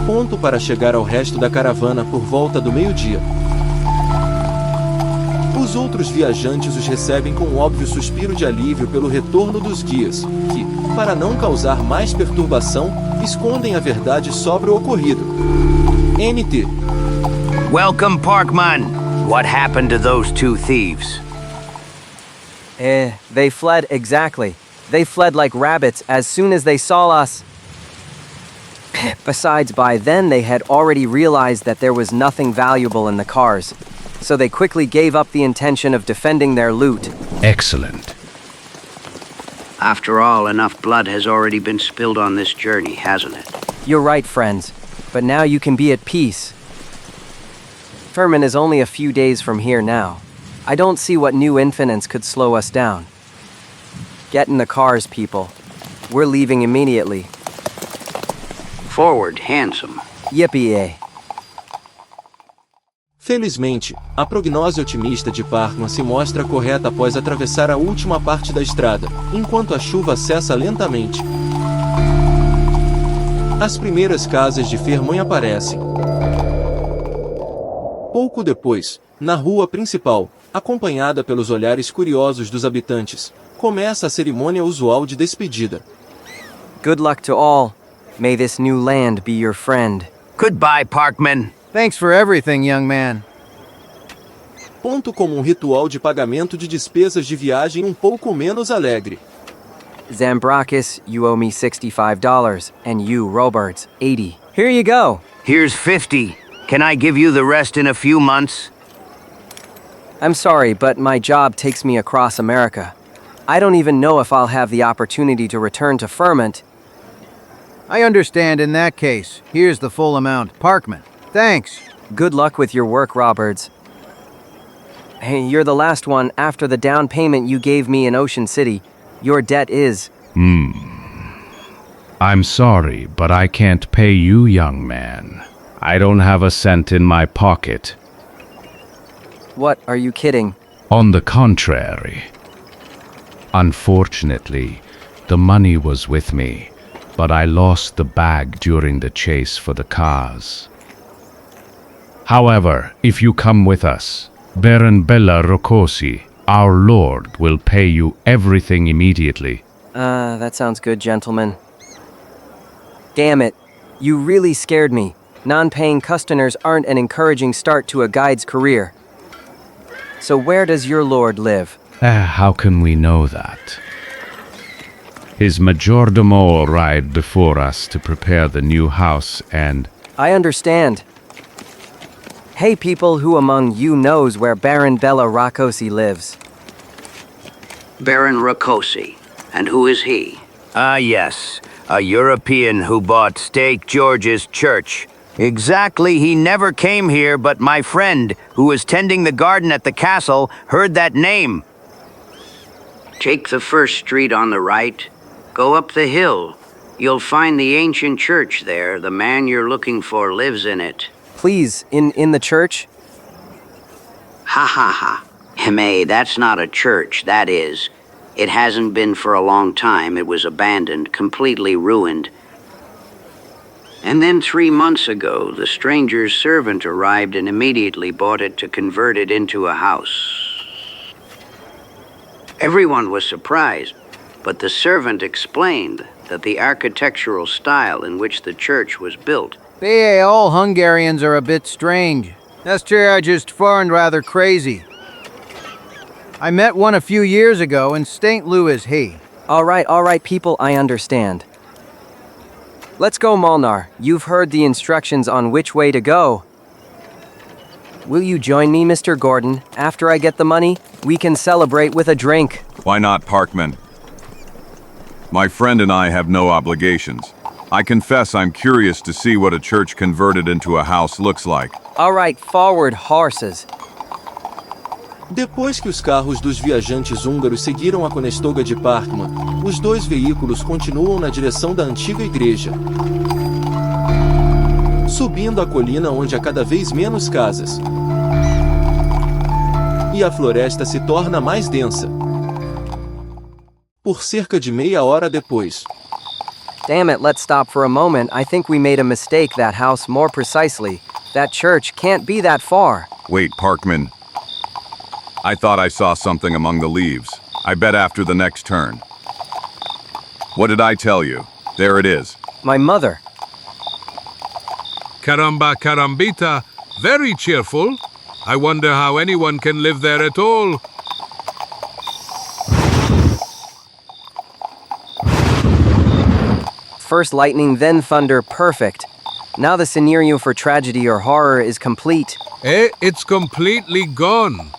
Ponto para chegar ao resto da caravana por volta do meio-dia. Os outros viajantes os recebem com um óbvio suspiro de alívio pelo retorno dos guias, que, para não causar mais perturbação, escondem a verdade sobre o ocorrido. NT. Welcome, Parkman. What happened to those two thieves? They fled exactly. They fled like rabbits as soon as they saw us. Besides, by then they had already realized that there was nothing valuable in the cars. So they quickly gave up the intention of defending their loot. Excellent. After all, enough blood has already been spilled on this journey, hasn't it? You're right, friends. But now you can be at peace. FORMATO is only a few days from here now. I don't see what new infinance could slow us down. Get in the cars, people. We're leaving immediately. Forward, handsome. Yippee-yay. Felizmente, a prognose otimista de Parkman se mostra correta após atravessar a última parte da estrada, enquanto a chuva cessa lentamente. As primeiras casas de Fermont aparecem. Pouco depois, na rua principal, acompanhada pelos olhares curiosos dos habitantes, começa a cerimônia usual de despedida. Good luck to all. May this new land be your friend. Goodbye, Parkman. Thanks for everything, young man. Ponto como um ritual de pagamento de despesas de viagem um pouco menos alegre. Zambrakis, you owe me $65, and you, Robards, 80. Here you go. Here's 50. Can I give you the rest in a few months? I'm sorry, but my job takes me across America. I don't even know if I'll have the opportunity to return to Ferment. I understand in that case. Here's the full amount. Parkman, thanks. Good luck with your work, Roberts. Hey, you're the last one after the down payment you gave me in Ocean City. Your debt is... I'm sorry, but I can't pay you, young man. I don't have a cent in my pocket. What, are you kidding? On the contrary. Unfortunately, the money was with me, but I lost the bag during the chase for the cars. However, if you come with us, Baron Bella Rocosi, our lord, will pay you everything immediately. That sounds good, gentlemen. Damn it. You really scared me. Non-paying customers aren't an encouraging start to a guide's career. So where does your lord live? How can we know that? His majordomo arrived before us to prepare the new house and... I understand. Hey, people, who among you knows where Baron Bella Rocosi lives? Baron Rocosi. And who is he? Yes. A European who bought St. George's Church. Exactly, he never came here, but my friend, who was tending the garden at the castle, heard that name. Take the first street on the right. Go up the hill. You'll find the ancient church there. The man you're looking for lives in it. Please, in the church? Ha ha ha. Hime, that's not a church, that is. It hasn't been for a long time. It was abandoned, completely ruined. And then 3 months ago, the stranger's servant arrived and immediately bought it to convert it into a house. Everyone was surprised, but the servant explained that the architectural style in which the church was built. All Hungarians are a bit strange. That's just foreign rather crazy. I met one a few years ago in St. Louis, he. All right, people, I understand. Let's go, Molnar. You've heard the instructions on which way to go. Will you join me, Mr. Gordon? After I get the money, we can celebrate with a drink. Why not, Parkman? My friend and I have no obligations. I confess I'm curious to see what a church converted into a house looks like. All right, forward, horses. Depois que os carros dos viajantes húngaros seguiram a Conestoga de Parkman, os dois veículos continuam na direção da antiga igreja. Subindo a colina onde há cada vez menos casas. E a floresta se torna mais densa. Por cerca de meia hora depois. Damn it, let's stop for a moment. I think we made a mistake. That house, more precisely. That church can't be that far. Wait, Parkman. I thought I saw something among the leaves. I bet after the next turn. What did I tell you? There it is. My mother. Caramba carambita, very cheerful. I wonder how anyone can live there at all. First lightning, then thunder, perfect. Now the scenario for tragedy or horror is complete. It's completely gone.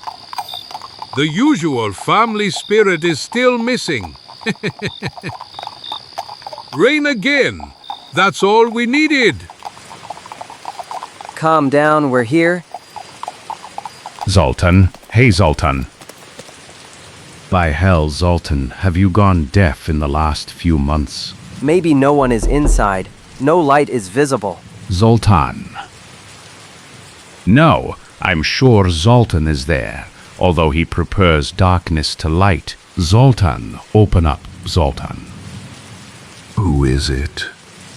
The usual family spirit is still missing. Rain again. That's all we needed. Calm down, we're here. Zoltan. Hey, Zoltan. By hell, Zoltan, have you gone deaf in the last few months? Maybe no one is inside. No light is visible. Zoltan. No, I'm sure Zoltan is there, although he prefers darkness to light. Zoltan, open up, Zoltan. Who is it?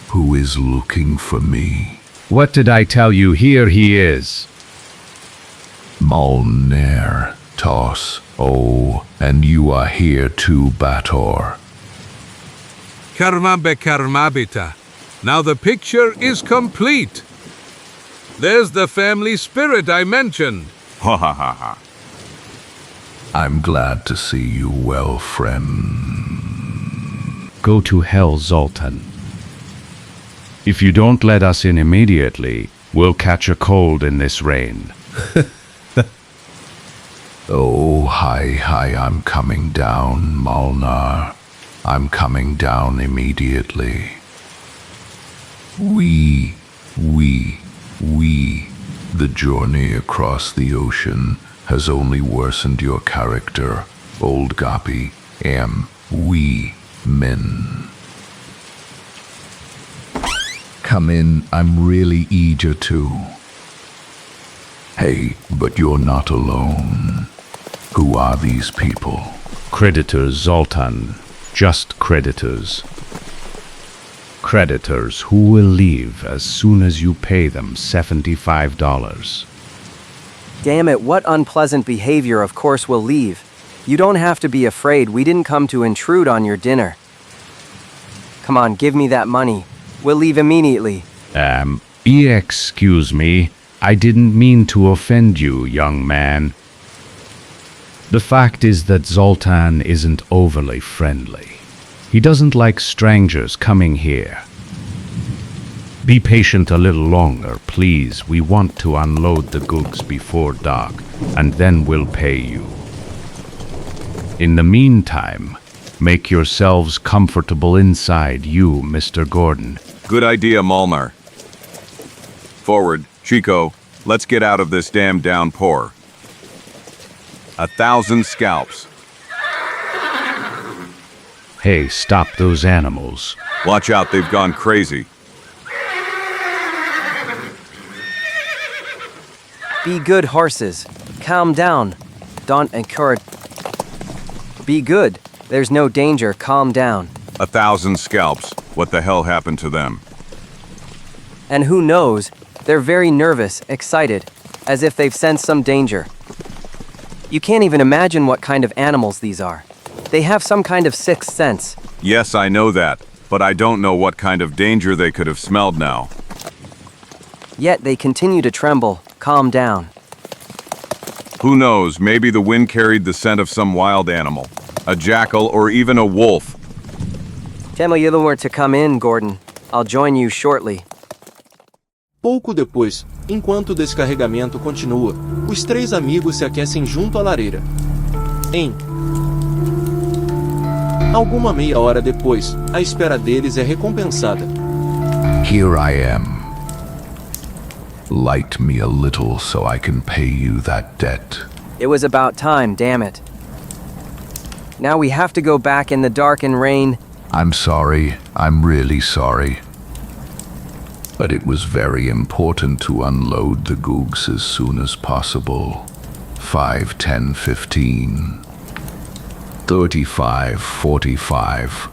Who is looking for me? What did I tell you? Here he is. Molnar, Toss. Oh, and you are here too, Bator. Karmabe Karmabita. Now the picture is complete. There's the family spirit I mentioned. Ha ha ha ha. I'm glad to see you well, friend. Go to hell, Zoltan. If you don't let us in immediately, we'll catch a cold in this rain. Oh, hi, I'm coming down, Molnar. I'm coming down immediately. The journey across the ocean has only worsened your character, old Gapi. We men. Come in, I'm really eager to. Hey, but you're not alone. Who are these people? Creditors, Zoltan. Just creditors. Creditors who will leave as soon as you pay them $75. Damn it, what unpleasant behavior. Of course we'll leave. You don't have to be afraid. We didn't come to intrude on your dinner. Come on, give me that money. We'll leave immediately. Excuse me. I didn't mean to offend you, young man. The fact is that Zoltan isn't overly friendly. He doesn't like strangers coming here. Be patient a little longer, please. We want to unload the goods before dark, and then we'll pay you. In the meantime, make yourselves comfortable inside, you, Mr. Gordon. Good idea, Molnar. Forward, Chico. Let's get out of this damn downpour. 1,000 scalps. Hey, stop those animals. Watch out, they've gone crazy. Be good, horses. Calm down. Don't encourage. Be good. There's no danger. Calm down. 1,000 scalps. What the hell happened to them? And who knows? They're very nervous, excited, as if they've sensed some danger. You can't even imagine what kind of animals these are. They have some kind of sixth sense. Yes, I know that, but I don't know what kind of danger they could have smelled now. Yet they continue to tremble. Calm down. Who knows, maybe the wind carried the scent of some wild animal. A jackal or even a wolf. Tell me where to come in, Gordon. I'll join you shortly. Pouco depois, enquanto o descarregamento continua, os três amigos se aquecem junto à lareira. Alguma meia hora depois, a espera deles é recompensada. Here I am. Light me a little so I can pay you that debt. It was about time, damn it. Now we have to go back in the dark and rain. I'm sorry. I'm really sorry. But it was very important to unload the goods as soon as possible. 5, 10, 15, 35, 45,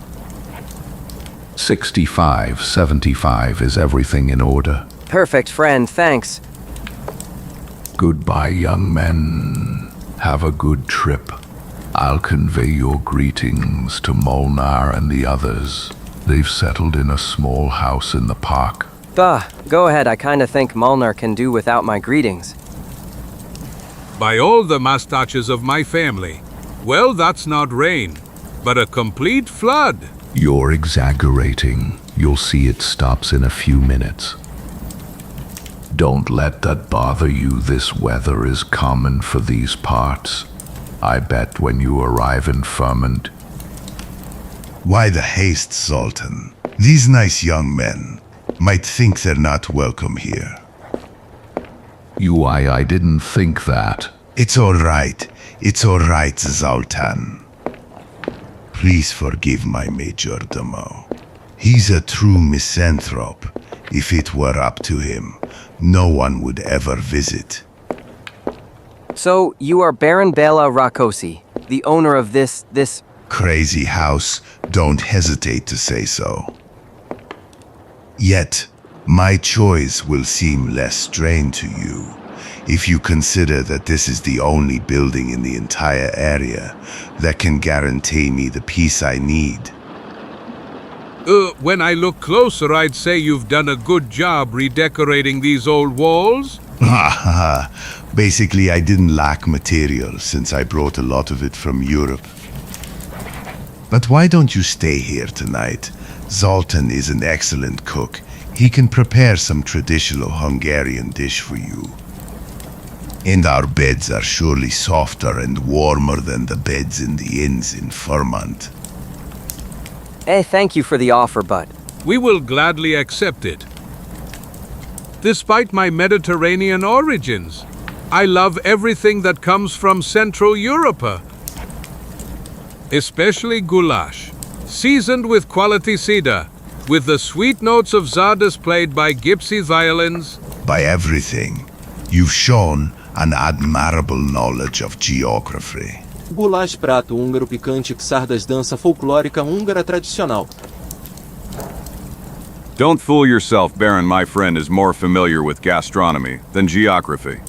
65, 75. Is everything in order? Perfect, friend, thanks. Goodbye, young men. Have a good trip. I'll convey your greetings to Molnar and the others. They've settled in a small house in the park. Go ahead. I kinda think Molnar can do without my greetings. By all the mustaches of my family. Well, that's not rain, but a complete flood. You're exaggerating. You'll see it stops in a few minutes. Don't let that bother you. This weather is common for these parts. I bet when you arrive in Ferment. Why the haste, Zoltan? These nice young men might think they're not welcome here. I didn't think that. It's all right. It's all right, Zoltan. Please forgive my majordomo. He's a true misanthrope. If it were up to him, no one would ever visit. So, you are Baron Bela Rakosi, the owner of this Crazy house, don't hesitate to say so. Yet, my choice will seem less strange to you if you consider that this is the only building in the entire area that can guarantee me the peace I need. When I look closer, I'd say you've done a good job redecorating these old walls. Basically, I didn't lack material since I brought a lot of it from Europe. But why don't you stay here tonight? Zoltan is an excellent cook. He can prepare some traditional Hungarian dish for you. And our beds are surely softer and warmer than the beds in the inns in Vermont. Thank you for the offer, but We will gladly accept it. Despite my Mediterranean origins, I love everything that comes from Central Europe. Especially goulash, seasoned with quality cedar, with the sweet notes of zardas played by gypsy violins. By everything, you've shown an admirable knowledge of geography. Goulash prato húngaro picante sardas dança folclórica húngara tradicional. Don't fool yourself, Baron. My friend is more familiar with gastronomy than geography.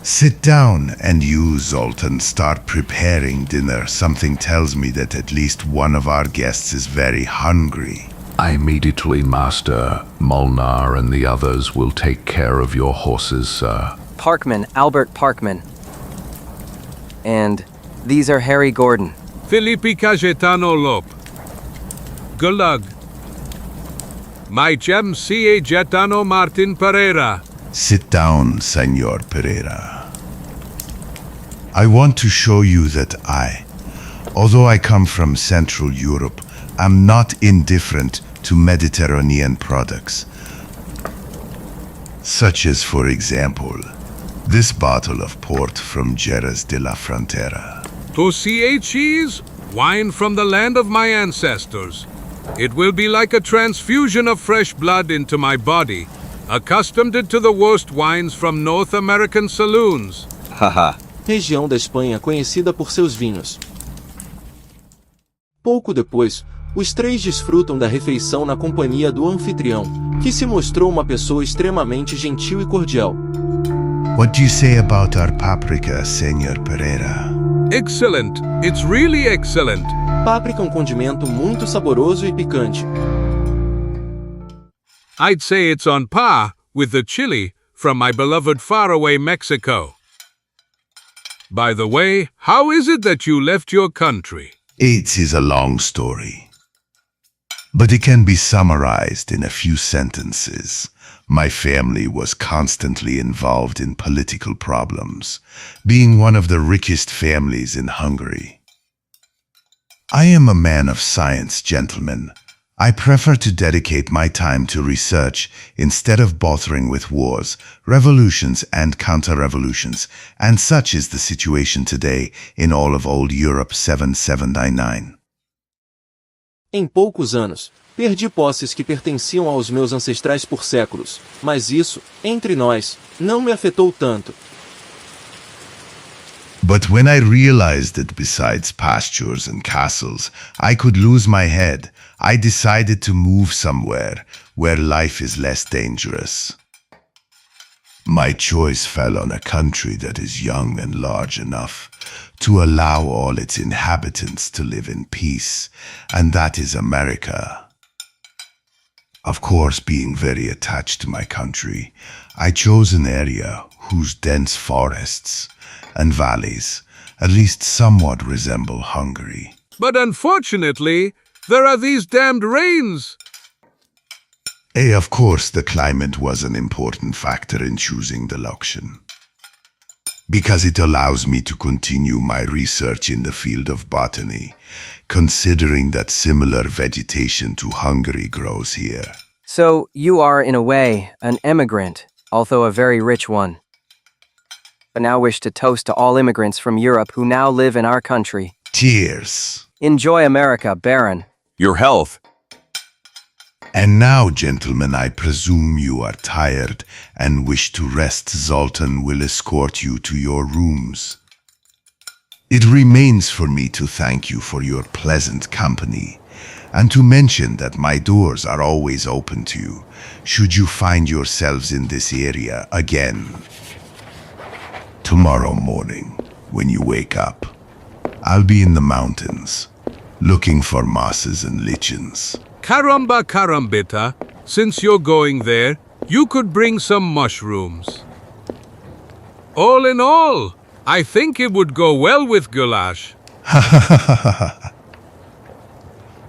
Sit down and you, Zoltan, start preparing dinner. Something tells me that at least one of our guests is very hungry. Immediately, Master. Molnar and the others will take care of your horses, sir. Parkman, Albert Parkman. And these are Harry Gordon. Felipe Cajetano Lop. Gulag. My gem C.A. Getano Martin Pereira. Sit down, Senor Pereira. I want to show you that although I come from Central Europe, am not indifferent to Mediterranean products. Such as, for example, this bottle of port from Jerez de la Frontera. To C.A. cheese, wine from the land of my ancestors. It will be like a transfusion of fresh blood into my body, accustomed to the worst wines from North American saloons. Haha. Região da Espanha conhecida por seus vinhos. Pouco depois, os três desfrutam da refeição na companhia do anfitrião, que se mostrou uma pessoa extremamente gentil e cordial. What do you say about our paprika, Senor Pereira? Excellent. It's really excellent. Páprica é um condimento muito saboroso e picante. I'd say it's on par with the chili from my beloved faraway Mexico. By the way, how is it that you left your country? It is a long story, but it can be summarized in a few sentences. My family was constantly involved in political problems, being one of the richest families in Hungary. I am a man of science, gentlemen. I prefer to dedicate my time to research instead of bothering with wars, revolutions and counter-revolutions, and such is the situation today in all of old Europe 7799. Em poucos anos, perdi posses que pertenciam aos meus ancestrais por séculos, mas isso, entre nós, não me afetou tanto. But when I realized that besides pastures and castles, I could lose my head, I decided to move somewhere where life is less dangerous. My choice fell on a country that is young and large enough to allow all its inhabitants to live in peace, and that is America. Of course, being very attached to my country, I chose an area whose dense forests and valleys at least somewhat resemble Hungary. But unfortunately, there are these damned rains. Of course, the climate was an important factor in choosing the location, because it allows me to continue my research in the field of botany, considering that similar vegetation to Hungary grows here. So, you are, in a way, an emigrant, although a very rich one. I now wish to toast to all immigrants from Europe who now live in our country. Cheers. Enjoy America, Baron. Your health. And now, gentlemen, I presume you are tired and wish to rest. Zoltan will escort you to your rooms. It remains for me to thank you for your pleasant company, and to mention that my doors are always open to you, should you find yourselves in this area again. Tomorrow morning, when you wake up, I'll be in the mountains, looking for mosses and lichens. Caramba carambita, since you're going there, you could bring some mushrooms. All in all, I think it would go well with goulash.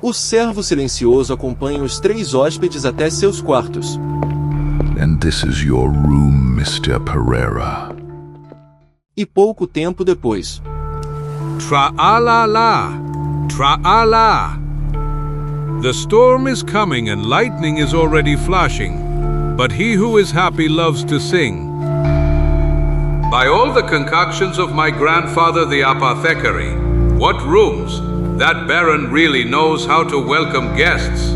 O servo silencioso acompanha os 3 hóspedes até seus quartos. And this is your room, Mr. Pereira. E pouco tempo depois. Tra-a-la-la, tra-a-la. The storm is coming and lightning is already flashing, but he who is happy loves to sing. By all the concoctions of my grandfather the apothecary, what rooms! That baron really knows how to welcome guests.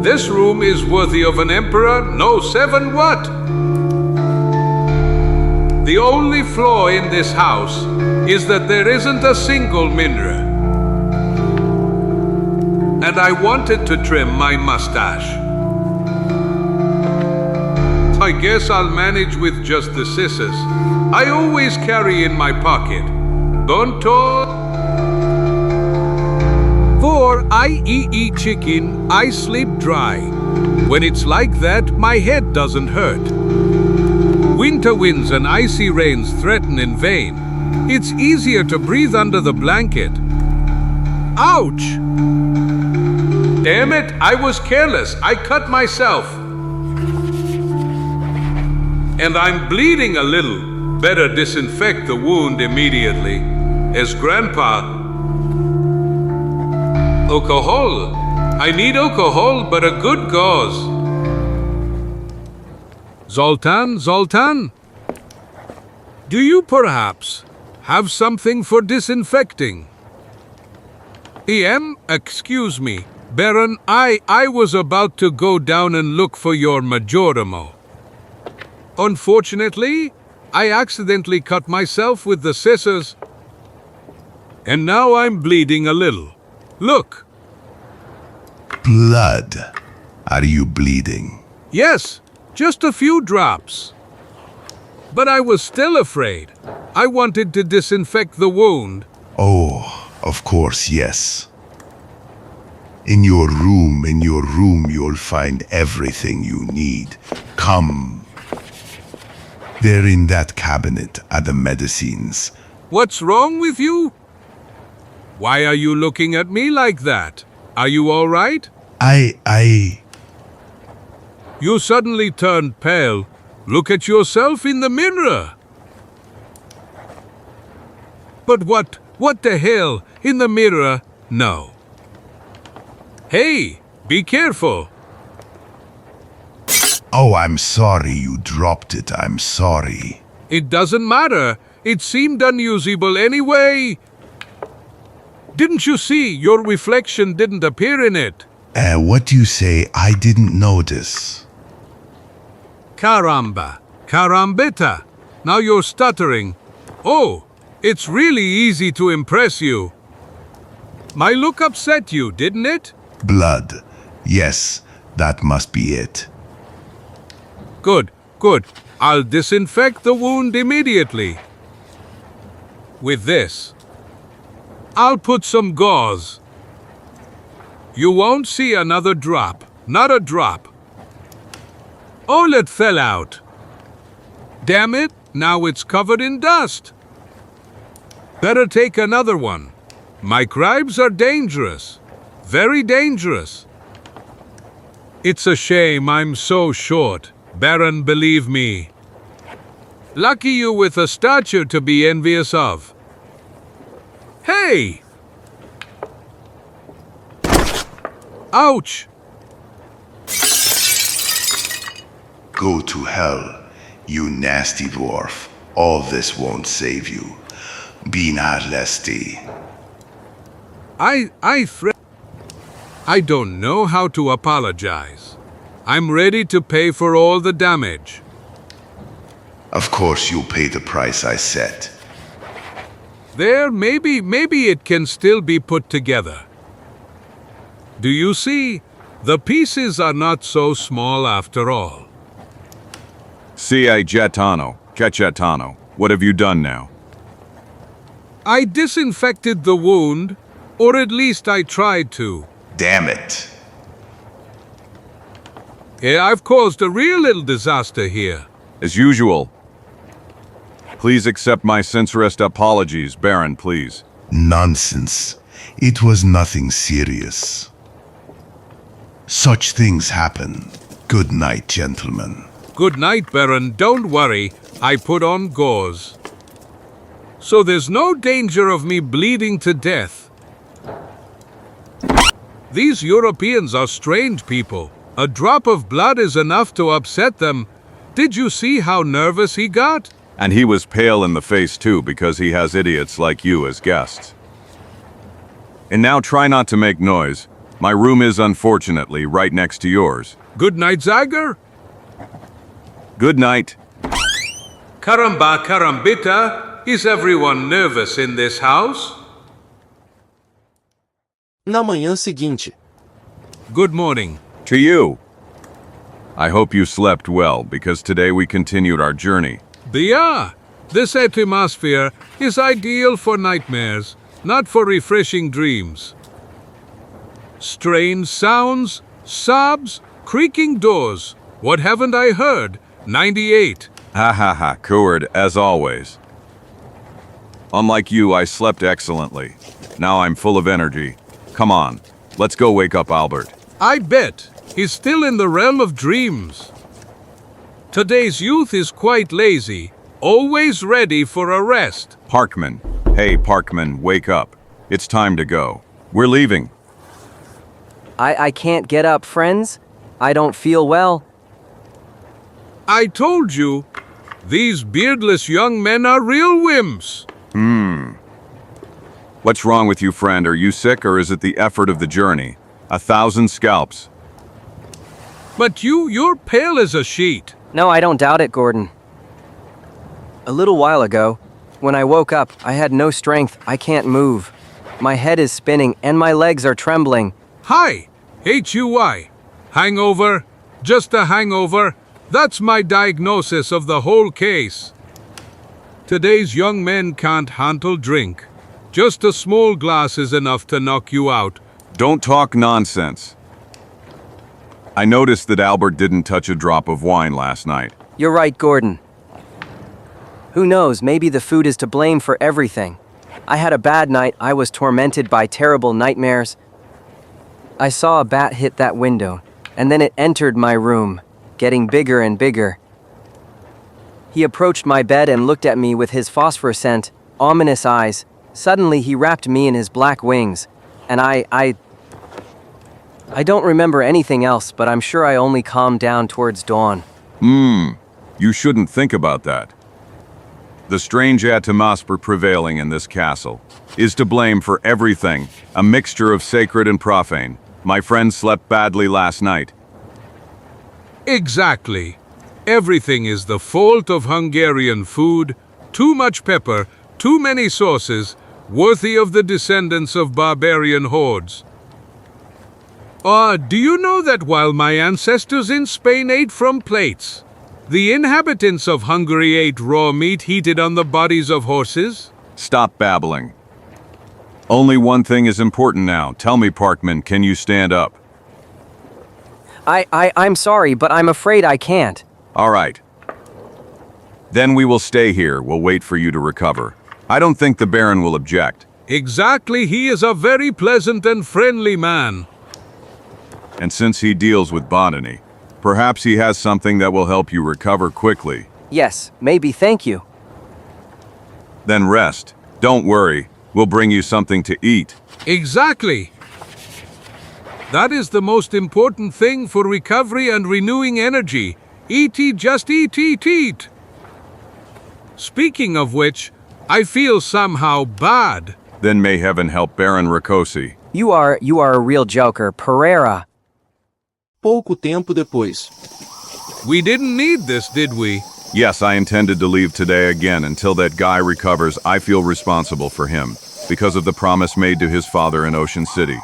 This room is worthy of an emperor, no 7 what? The only flaw in this house is that there isn't a single minra. And I wanted to trim my mustache. I guess I'll manage with just the scissors I always carry in my pocket. Gonto. For I eat chicken, I sleep dry. When it's like that, my head doesn't hurt. Winter winds and icy rains threaten in vain. It's easier to breathe under the blanket. Ouch! Damn it, I was careless. I cut myself. And I'm bleeding a little. Better disinfect the wound immediately. As Grandpa... Alcohol. I need alcohol, but a good gauze. Zoltan? Do you perhaps have something for disinfecting? Excuse me. Baron, I was about to go down and look for your majordomo. Unfortunately, I accidentally cut myself with the scissors, and now I'm bleeding a little. Look. Blood. Are you bleeding? Yes, just a few drops. But I was still afraid. I wanted to disinfect the wound. Oh, of course, yes. In your room, you'll find everything you need. Come. There in that cabinet are the medicines. What's wrong with you? Why are you looking at me like that? Are you all right? You suddenly turned pale. Look at yourself in the mirror. But what the hell? In the mirror? No. Hey, be careful. Oh, I'm sorry you dropped it. I'm sorry. It doesn't matter. It seemed unusable anyway. Didn't you see? Your reflection didn't appear in it. What do you say? I didn't notice. Caramba. Carambita. Now you're stuttering. Oh, it's really easy to impress you. My look upset you, didn't it? Blood. Yes, that must be it. Good. I'll disinfect the wound immediately. With this. I'll put some gauze. You won't see another drop. Not a drop. All it fell out. Damn it, now it's covered in dust. Better take another one. My cribs are dangerous. Very dangerous. It's a shame I'm so short. Baron, believe me. Lucky you with a stature to be envious of. Hey! Ouch! Go to hell, you nasty dwarf. All this won't save you. Be not lesty. I don't know how to apologize. I'm ready to pay for all the damage. Of course you'll pay the price I set. There, maybe it can still be put together. Do you see? The pieces are not so small after all. C.A. Chetano, what have you done now? I disinfected the wound, or at least I tried to. Damn it. Yeah, I've caused a real little disaster here. As usual. Please accept my sincerest apologies, Baron, please. Nonsense. It was nothing serious. Such things happen. Good night, gentlemen. Good night, Baron. Don't worry. I put on gauze. So there's no danger of me bleeding to death. These Europeans are strange people. A drop of blood is enough to upset them. Did you see how nervous he got? And he was pale in the face too because he has idiots like you as guests. And now try not to make noise. My room is unfortunately right next to yours. Good night, Zagor. Good night. Caramba, carambita. Is everyone nervous in this house? Na manhã seguinte. Good morning. To you. I hope you slept well because today we continued our journey. This atmosphere is ideal for nightmares, not for refreshing dreams. Strange sounds, sobs, creaking doors. What haven't I heard? 98. Ha ha ha, coward as always. Unlike you, I slept excellently. Now I'm full of energy. Come on, let's go wake up Albert. I bet he's still in the realm of dreams. Today's youth is quite lazy, always ready for a rest. Parkman. Hey, Parkman, wake up. It's time to go. We're leaving. I can't get up, friends. I don't feel well. I told you, these beardless young men are real wimps. What's wrong with you, friend? Are you sick or is it the effort of the journey? 1,000 scalps. But you're pale as a sheet. No, I don't doubt it, Gordon. A little while ago, when I woke up, I had no strength. I can't move. My head is spinning and my legs are trembling. Hi, H-U-Y. Hangover? Just a hangover? That's my diagnosis of the whole case. Today's young men can't handle drink. Just a small glass is enough to knock you out. Don't talk nonsense. I noticed that Albert didn't touch a drop of wine last night. You're right, Gordon. Who knows, maybe the food is to blame for everything. I had a bad night. I was tormented by terrible nightmares. I saw a bat hit that window, and then it entered my room, getting bigger and bigger. He approached my bed and looked at me with his phosphorescent, ominous eyes. Suddenly he wrapped me in his black wings, and I don't remember anything else, but I'm sure I only calmed down towards dawn. You shouldn't think about that. The strange atmosphere prevailing in this castle is to blame for everything, a mixture of sacred and profane. My friend slept badly last night. Exactly. Everything is the fault of Hungarian food. Too much pepper, too many sauces, worthy of the descendants of barbarian hordes. Do you know that while my ancestors in Spain ate from plates, the inhabitants of Hungary ate raw meat heated on the bodies of horses? Stop babbling. Only one thing is important now. Tell me, Parkman, can you stand up? I'm sorry, but I'm afraid I can't. All right. Then we will stay here. We'll wait for you to recover. I don't think the Baron will object. Exactly, he is a very pleasant and friendly man. And since he deals with botany, perhaps he has something that will help you recover quickly. Yes, maybe, thank you. Then rest. Don't worry. We'll bring you something to eat. Exactly. That is the most important thing for recovery and renewing energy. Eat, just eat. Speaking of which, I feel somehow bad. Then may heaven help Baron Rakosi. You are a real joker, Pereira. Pouco tempo depois. We didn't need this, did we? Yes, I intended to leave today again. Until that guy recovers, I feel responsible for him, because of the promise made to his father in Ocean City.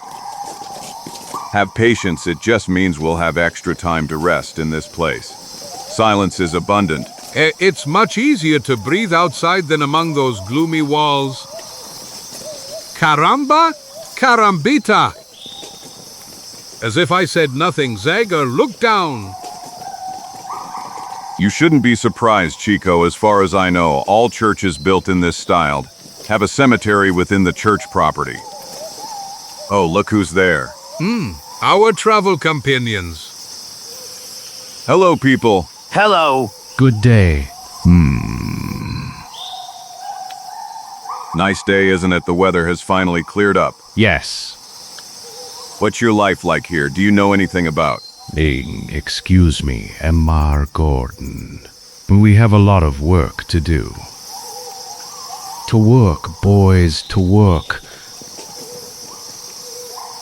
Have patience, it just means we'll have extra time to rest in this place. Silence is abundant. It's much easier to breathe outside than among those gloomy walls. Caramba, carambita! As if I said nothing, Zagor, look down. You shouldn't be surprised, Chico. As far as I know, all churches built in this style have a cemetery within the church property. Oh, look who's there. Our travel companions. Hello, people. Hello. Good day. Nice day, isn't it? The weather has finally cleared up. Yes. What's your life like here? Do you know anything about? Excuse me, M.R. Gordon. We have a lot of work to do. To work, boys, to work.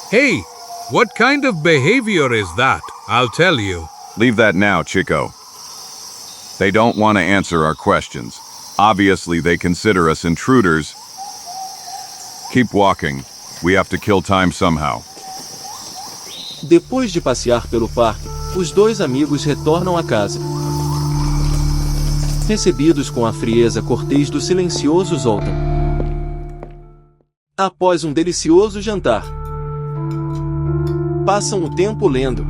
Hey, what kind of behavior is that? I'll tell you. Leave that now, Chico. They don't want to answer our questions. Obviously, they consider us intruders. Keep walking. We have to kill time somehow. Depois de passear pelo parque, os dois amigos retornam à casa. Recebidos com a frieza cortês do silencioso Zoltan. Após um delicioso jantar, passam o tempo lendo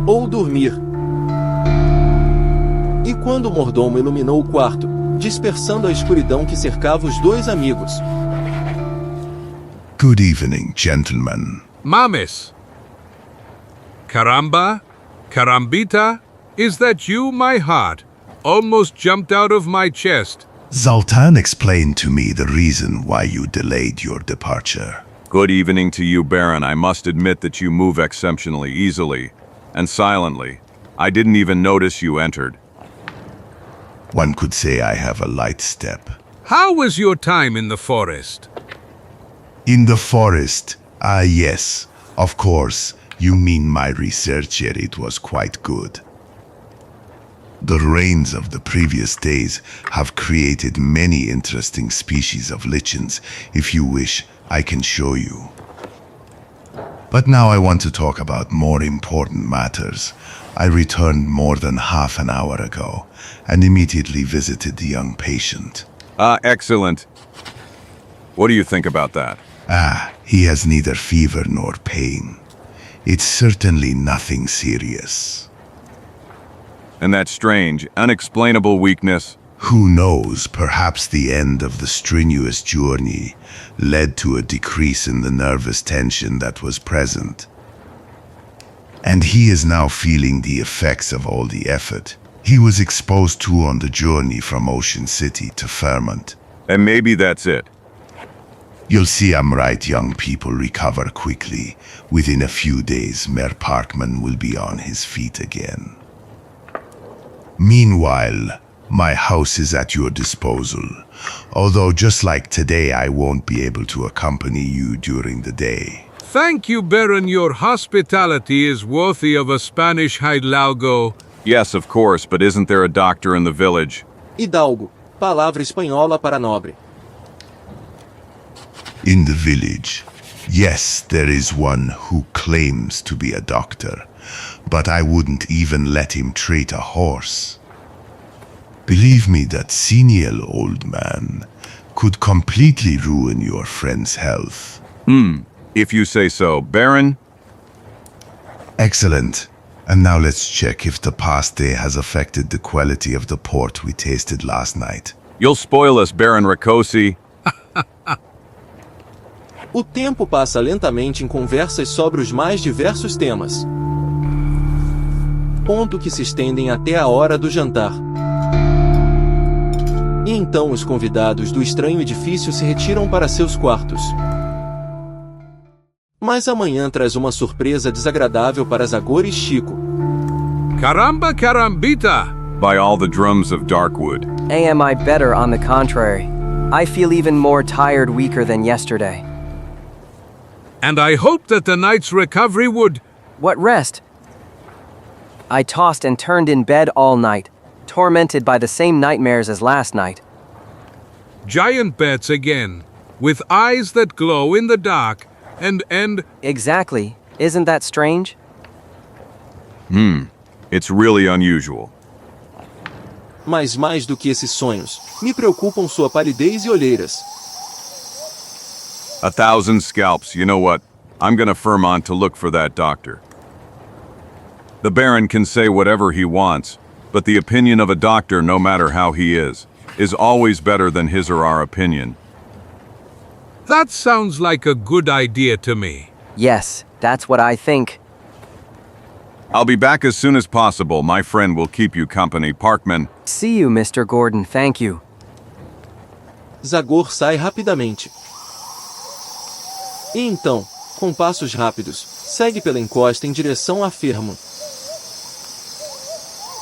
ou dormir. E quando o mordomo iluminou o quarto, dispersando a escuridão que cercava os dois amigos. Good evening, gentlemen. Mames. Caramba, carambita, is that you, my heart? Almost jumped out of my chest. Zoltan explained to me the reason why you delayed your departure. Good evening to you, Baron. I must admit that you move exceptionally easily and silently. I didn't even notice you entered. One could say I have a light step. How was your time in the forest? In the forest? Yes, of course. You mean my research here, it was quite good. The rains of the previous days have created many interesting species of lichens. If you wish, I can show you. But now I want to talk about more important matters. I returned more than half an hour ago and immediately visited the young patient. Excellent. What do you think about that? He has neither fever nor pain. It's certainly nothing serious. And that strange, unexplainable weakness? Who knows, perhaps the end of the strenuous journey led to a decrease in the nervous tension that was present. And he is now feeling the effects of all the effort he was exposed to on the journey from Ocean City to Fairmont. And maybe that's it. You'll see I'm right, young people recover quickly. Within a few days, Mayor Parkman will be on his feet again. Meanwhile, my house is at your disposal. Although just like today, I won't be able to accompany you during the day. Thank you, Baron. Your hospitality is worthy of a Spanish hidalgo. Yes, of course, but isn't there a doctor in the village? Hidalgo, palavra espanhola para nobre. In the village, yes, there is one who claims to be a doctor, but I wouldn't even let him treat a horse. Believe me, that senile old man could completely ruin your friend's health. If you say so. Baron? Excellent. And now let's check if the past day has affected the quality of the port we tasted last night. You'll spoil us, Baron Ricosi. O tempo passa lentamente em conversas sobre os mais diversos temas. Ponto que se estendem até a hora do jantar. E então os convidados do estranho edifício se retiram para seus quartos. Mas amanhã traz uma surpresa desagradável para Zagor e Chico. Caramba, carambita! By all the drums of Darkwood. Am I better, on the contrary? I feel even more tired, weaker than yesterday. And I hoped that the night's recovery would... What rest? I tossed and turned in bed all night, tormented by the same nightmares as last night. Giant bats again, with eyes that glow in the dark, and... Exactly. Isn't that strange? It's really unusual. Mas mais do que esses sonhos, me preocupam sua palidez e olheiras. 1,000 scalps, you know what? I'm gonna FORMATO to look for that doctor. The Baron can say whatever he wants, but the opinion of a doctor, no matter how he is always better than his or our opinion. That sounds like a good idea to me. Yes, that's what I think. I'll be back as soon as possible. My friend will keep you company, Parkman. See you, Mr. Gordon, thank you. Zagor sai rapidamente. E então, com passos rápidos, segue pela encosta em direção a Fermo.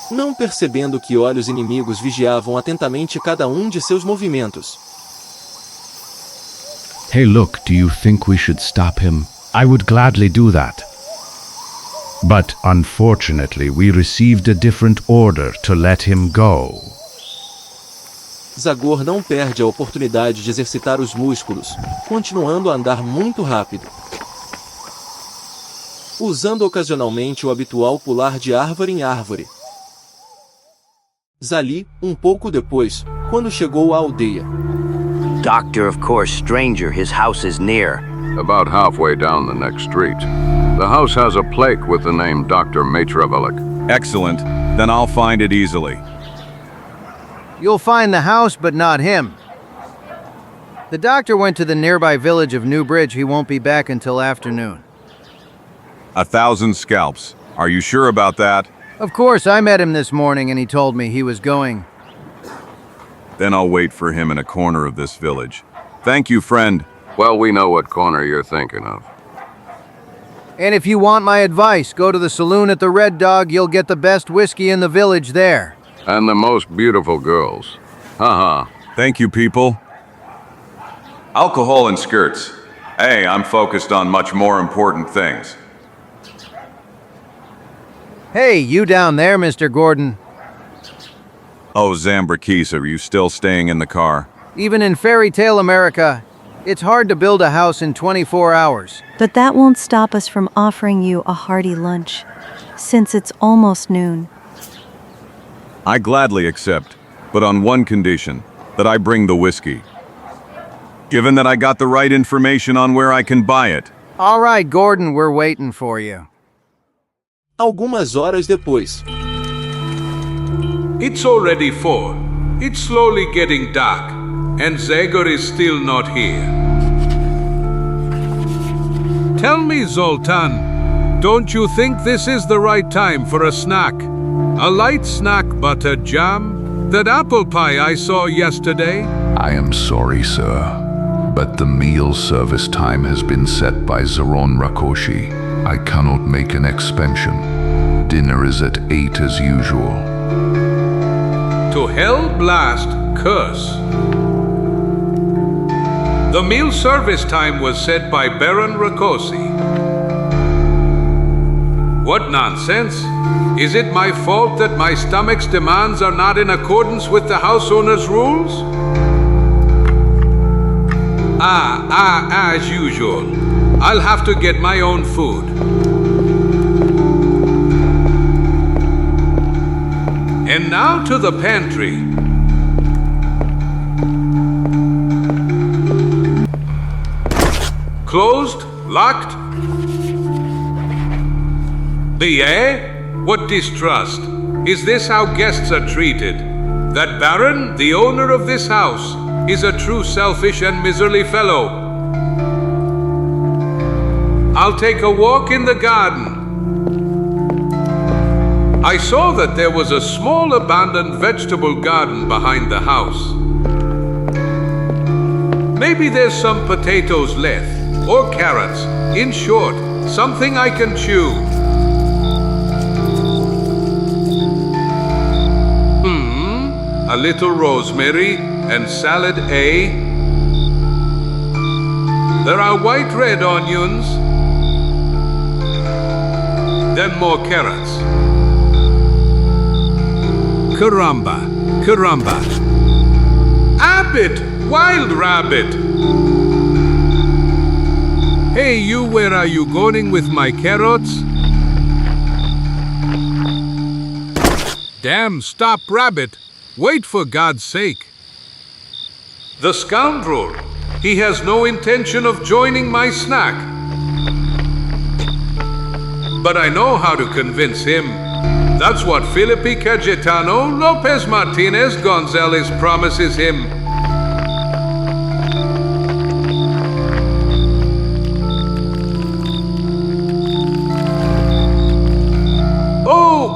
Não percebendo que olhos inimigos vigiavam atentamente cada um de seus movimentos. Hey, look, do you think we should stop him? I would gladly do that. But unfortunately, we received a different order to let him go. Zagor não perde a oportunidade de exercitar os músculos, continuando a andar muito rápido. Usando ocasionalmente o habitual pular de árvore em árvore. Zali, pouco depois, quando chegou à aldeia. Doctor, of course, stranger, his house is near. About halfway down the next street. The house has a plaque with the name Dr. Maitrevelik. Excellent. Then I'll find it easily. You'll find the house, but not him. The doctor went to the nearby village of Newbridge. He won't be back until afternoon. 1,000 scalps. Are you sure about that? Of course, I met him this morning and he told me he was going. Then I'll wait for him in a corner of this village. Thank you, friend. Well, we know what corner you're thinking of. And if you want my advice, go to the saloon at the Red Dog. You'll get the best whiskey in the village there. And the most beautiful girls. Haha. Thank you, people. Alcohol and skirts. Hey, I'm focused on much more important things. Hey, you down there, Mr. Gordon. Oh, Zambrakis, are you still staying in the car? Even in fairy tale America, it's hard to build a house in 24 hours. But that won't stop us from offering you a hearty lunch, since it's almost noon. I gladly accept, but on one condition, that I bring the whiskey. Given that I got the right information on where I can buy it. All right, Gordon, we're waiting for you. Algumas horas depois. It's already 4. It's slowly getting dark, and Zagor is still not here. Tell me, Zoltan, don't you think this is the right time for a snack? A light snack, butter jam? That apple pie I saw yesterday? I am sorry, sir, but the meal service time has been set by Zaron Rakoshi. I cannot make an expansion. Dinner is at 8 as usual. To hell blast, curse. The meal service time was set by Baron Rakosi. What nonsense! Is it my fault that my stomach's demands are not in accordance with the house owner's rules? As usual. I'll have to get my own food. And now to the pantry. Closed? Locked? What distrust? Is this how guests are treated? That Baron, the owner of this house, is a true selfish and miserly fellow. I'll take a walk in the garden. I saw that there was a small abandoned vegetable garden behind the house. Maybe there's some potatoes left, or carrots. In short, something I can chew. A little rosemary and salad, There are white red onions. Then more carrots. Caramba, caramba. Abbot, wild rabbit. Hey, you, where are you going with my carrots? Damn, stop, rabbit. Wait for God's sake. The scoundrel. He has no intention of joining my snack. But I know how to convince him. That's what Felipe Cayetano Lopez Martinez Gonzalez promises him.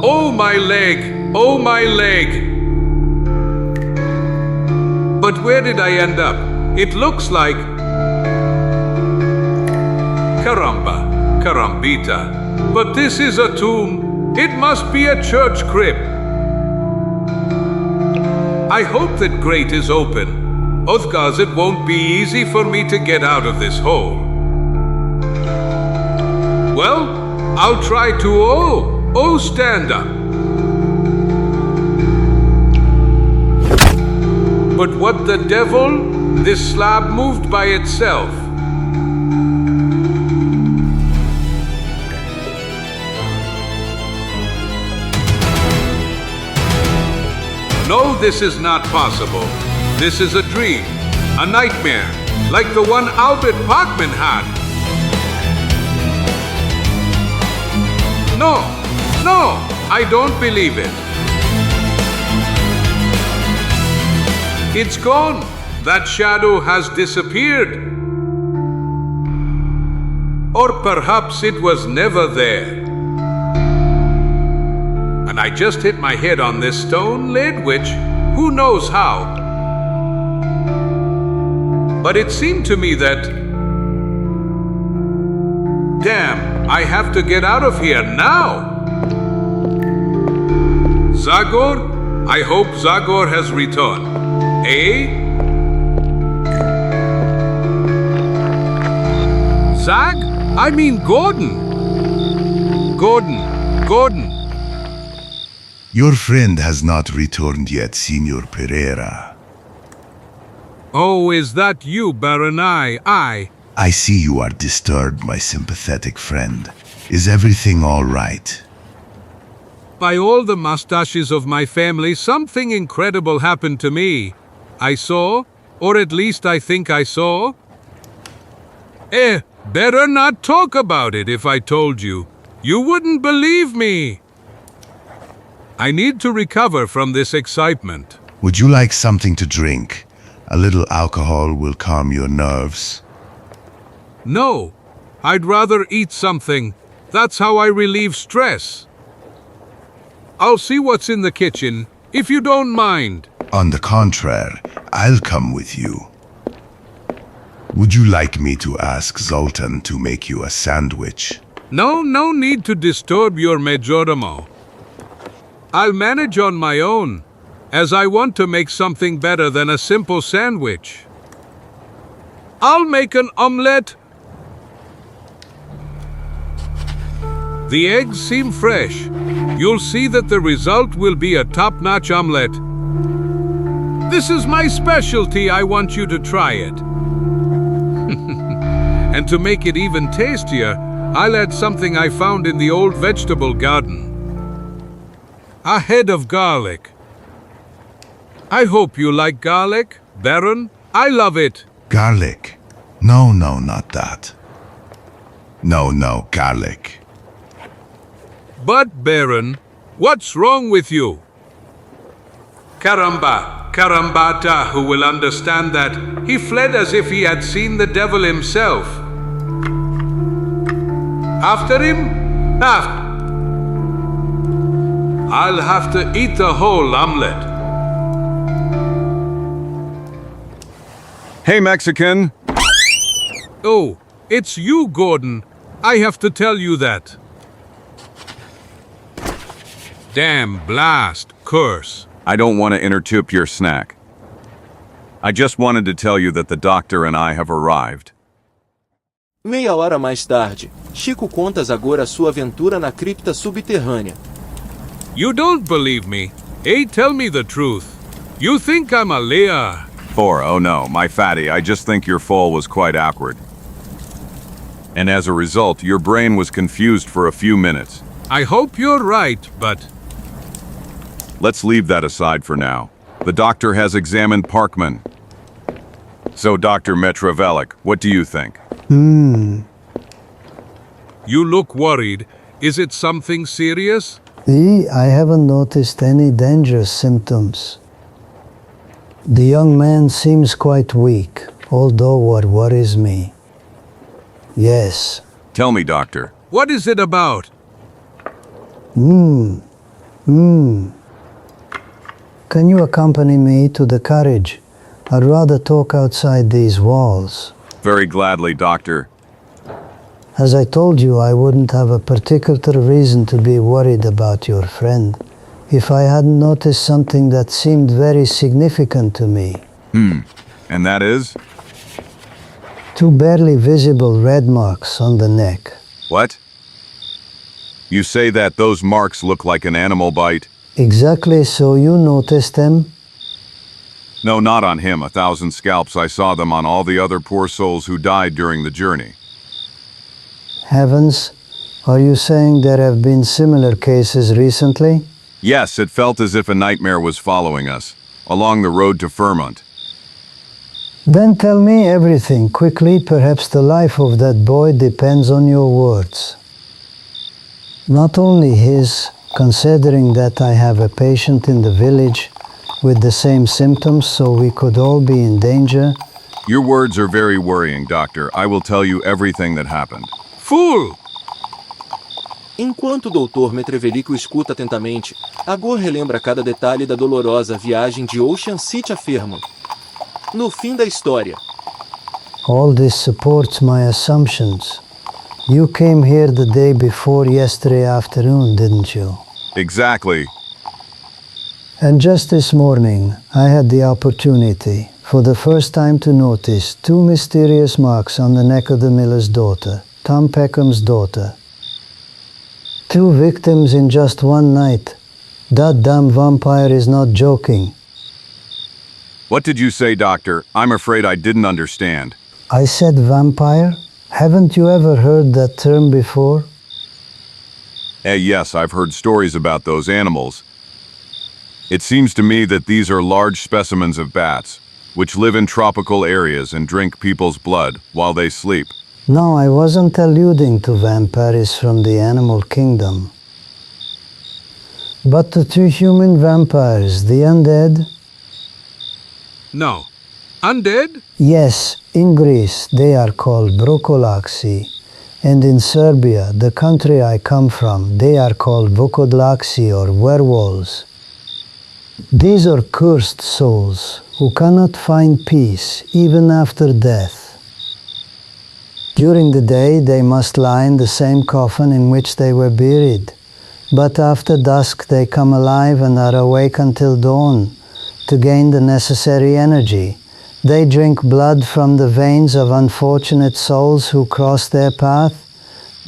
Oh, my leg! Oh, my leg! But where did I end up? It looks like... Caramba, carambita. But this is a tomb. It must be a church crypt. I hope that grate is open. Otherwise it won't be easy for me to get out of this hole. Well, I'll try to stand up. But what the devil? This slab moved by itself. No, this is not possible. This is a dream, a nightmare, like the one Albert Parkman had. No, I don't believe it. It's gone. That shadow has disappeared. Or perhaps it was never there. And I just hit my head on this stone lid, which, who knows how. But it seemed to me that... Damn, I have to get out of here now. Zagor? I hope Zagor has returned. Eh? Zag? I mean Gordon. Gordon. Your friend has not returned yet, Signor Pereira. Oh, is that you, Baron? I see you are disturbed, my sympathetic friend. Is everything all right? By all the mustaches of my family, something incredible happened to me. I saw, or at least I think I saw. Better not talk about it if I told you. You wouldn't believe me. I need to recover from this excitement. Would you like something to drink? A little alcohol will calm your nerves. No, I'd rather eat something. That's how I relieve stress. I'll see what's in the kitchen, if you don't mind. On the contrary, I'll come with you. Would you like me to ask Zoltan to make you a sandwich? No need to disturb your majordomo. I'll manage on my own, as I want to make something better than a simple sandwich. I'll make an omelette. The eggs seem fresh. You'll see that the result will be a top-notch omelette. This is my specialty. I want you to try it. And to make it even tastier, I'll add something I found in the old vegetable garden. A head of garlic. I hope you like garlic, Baron. I love it. Garlic? No, not that. No, garlic. But, Baron, what's wrong with you? Carambata, who will understand that. He fled as if he had seen the devil himself. After him? I'll have to eat the whole omelette. Hey, Mexican! Oh, it's you, Gordon. I have to tell you that. Damn, blast, curse. I don't want to interrupt your snack. I just wanted to tell you that the doctor and I have arrived. Meia hora mais tarde, Chico conta a Zagor a sua aventura na cripta subterrânea. You don't believe me. Hey, tell me the truth. You think I'm a liar. Oh no, my fatty, I just think your fall was quite awkward. And as a result, your brain was confused for a few minutes. I hope you're right, but... Let's leave that aside for now. The doctor has examined Parkman. So, Dr. Metrovelik, what do you think? You look worried. Is it something serious? I haven't noticed any dangerous symptoms. The young man seems quite weak, although what worries me. Yes. Tell me, doctor. What is it about? Can you accompany me to the carriage? I'd rather talk outside these walls. Very gladly, doctor. As I told you, I wouldn't have a particular reason to be worried about your friend if I hadn't noticed something that seemed very significant to me. And that is? 2 barely visible red marks on the neck. What? You say that those marks look like an animal bite? Exactly, so you noticed them? No, not on him. 1,000 scalps. I saw them on all the other poor souls who died during the journey. Heavens, are you saying there have been similar cases recently? Yes, it felt as if a nightmare was following us, along the road to Fermont. Then tell me everything quickly. Perhaps the life of that boy depends on your words. Not only his, considering that I have a patient in the village with the same symptoms, so we could all be in danger. Your words are very worrying, doctor. I will tell you everything that happened. Fool! Enquanto o Dr. Metrovelik o escuta atentamente, Zagor relembra cada detalhe da dolorosa viagem de Ocean City a Fermont. No fim da história. All this supports my assumptions. You came here the day before yesterday afternoon, didn't you? Exactly. And just this morning, I had the opportunity, for the first time, to notice 2 mysterious marks on the neck of the miller's daughter, Tom Peckham's daughter. 2 victims in just one night. That damn vampire is not joking. What did you say, doctor? I'm afraid I didn't understand. I said vampire? Haven't you ever heard that term before? Yes, I've heard stories about those animals. It seems to me that these are large specimens of bats, which live in tropical areas and drink people's blood while they sleep. No, I wasn't alluding to vampires from the animal kingdom. But the 2 human vampires, the undead? No. Undead? Yes, in Greece they are called brokolaxi, and in Serbia, the country I come from, they are called vokodlaxi or werewolves. These are cursed souls who cannot find peace even after death. During the day they must lie in the same coffin in which they were buried, but after dusk they come alive and are awake until dawn to gain the necessary energy. They drink blood from the veins of unfortunate souls who cross their path.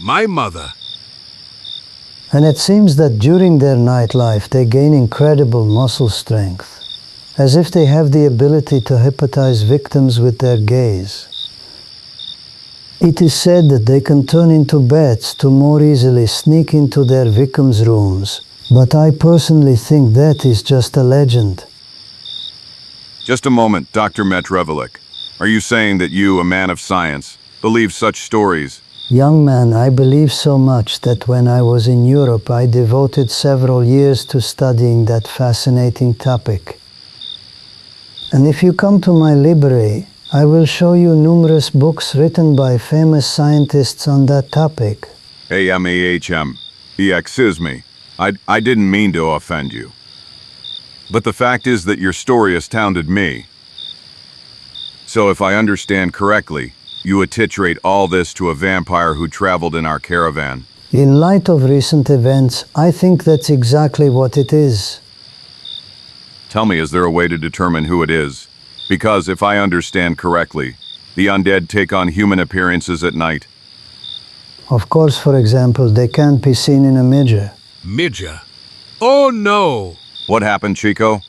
My mother. And it seems that during their nightlife they gain incredible muscle strength, as if they have the ability to hypnotize victims with their gaze. It is said that they can turn into bats to more easily sneak into their victims' rooms, but I personally think that is just a legend. Just a moment, Dr. Metrovelik. Are you saying that you, a man of science, believe such stories? Young man, I believe so much that when I was in Europe I devoted several years to studying that fascinating topic. And if you come to my library, I will show you numerous books written by famous scientists on that topic. Excuse me. I didn't mean to offend you. But the fact is that your story astounded me. So if I understand correctly, you attribute all this to a vampire who traveled in our caravan. In light of recent events, I think that's exactly what it is. Tell me, is there a way to determine who it is? Because if I understand correctly, The undead take on human appearances at night. Of course, for example, they can't be seen in a midget. Midger. Oh no! What happened, Chico?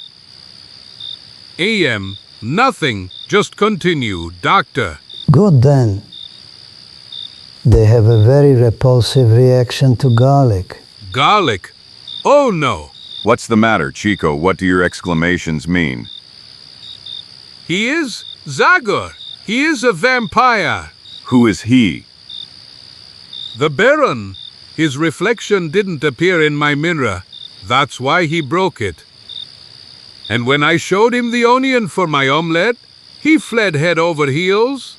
AM, nothing. Just continue, doctor. Good then. They have a very repulsive reaction to garlic. Garlic. Oh no! What's the matter, Chico? What do your exclamations mean? He is Zagor. He is a vampire. Who is he? The Baron. His reflection didn't appear in my mirror. That's why he broke it. And when I showed him the onion for my omelette, he fled head over heels.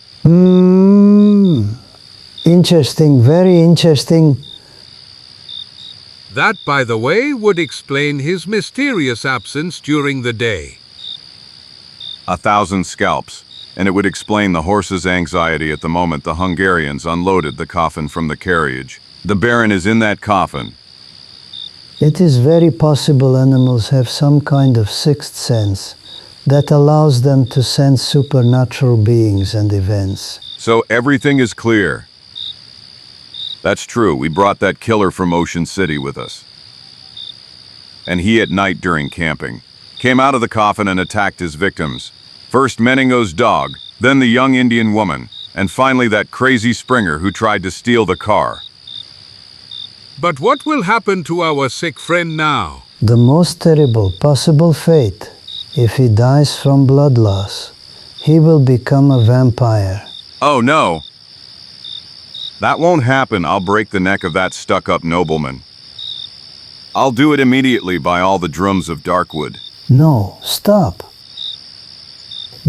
Interesting, very interesting. That, by the way, would explain his mysterious absence during the day. 1,000 scalps, and it would explain the horse's anxiety at the moment the Hungarians unloaded the coffin from the carriage. The Baron is in that coffin. It is very possible animals have some kind of sixth sense that allows them to sense supernatural beings and events. So everything is clear. That's true, we brought that killer from Ocean City with us. And he at night during camping came out of the coffin and attacked his victims. First Meningo's dog, then the young Indian woman, and finally that crazy Springer who tried to steal the car. But what will happen to our sick friend now? The most terrible possible fate. If he dies from blood loss, he will become a vampire. Oh no! That won't happen. I'll break the neck of that stuck-up nobleman. I'll do it immediately by all the drums of Darkwood. No, stop.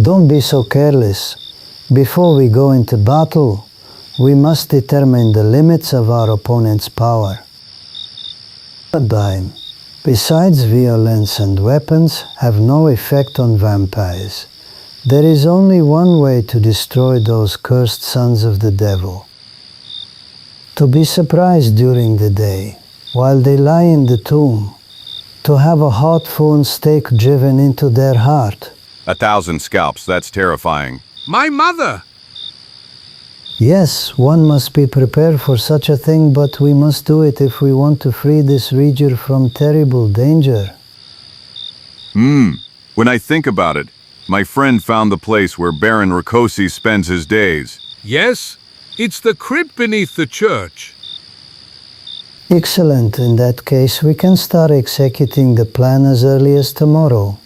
Don't be so careless. Before we go into battle, we must determine the limits of our opponent's power. Paradigm, besides violence and weapons, have no effect on vampires. There is only one way to destroy those cursed sons of the devil. To be surprised during the day, while they lie in the tomb, to have a hot phone stake driven into their heart. 1,000 scalps, that's terrifying. My mother! Yes, one must be prepared for such a thing, but we must do it if we want to free this region from terrible danger. When I think about it, my friend found the place where Baron Rakosi spends his days. Yes, it's the crypt beneath the church. Excellent. In that case, we can start executing the plan as early as tomorrow.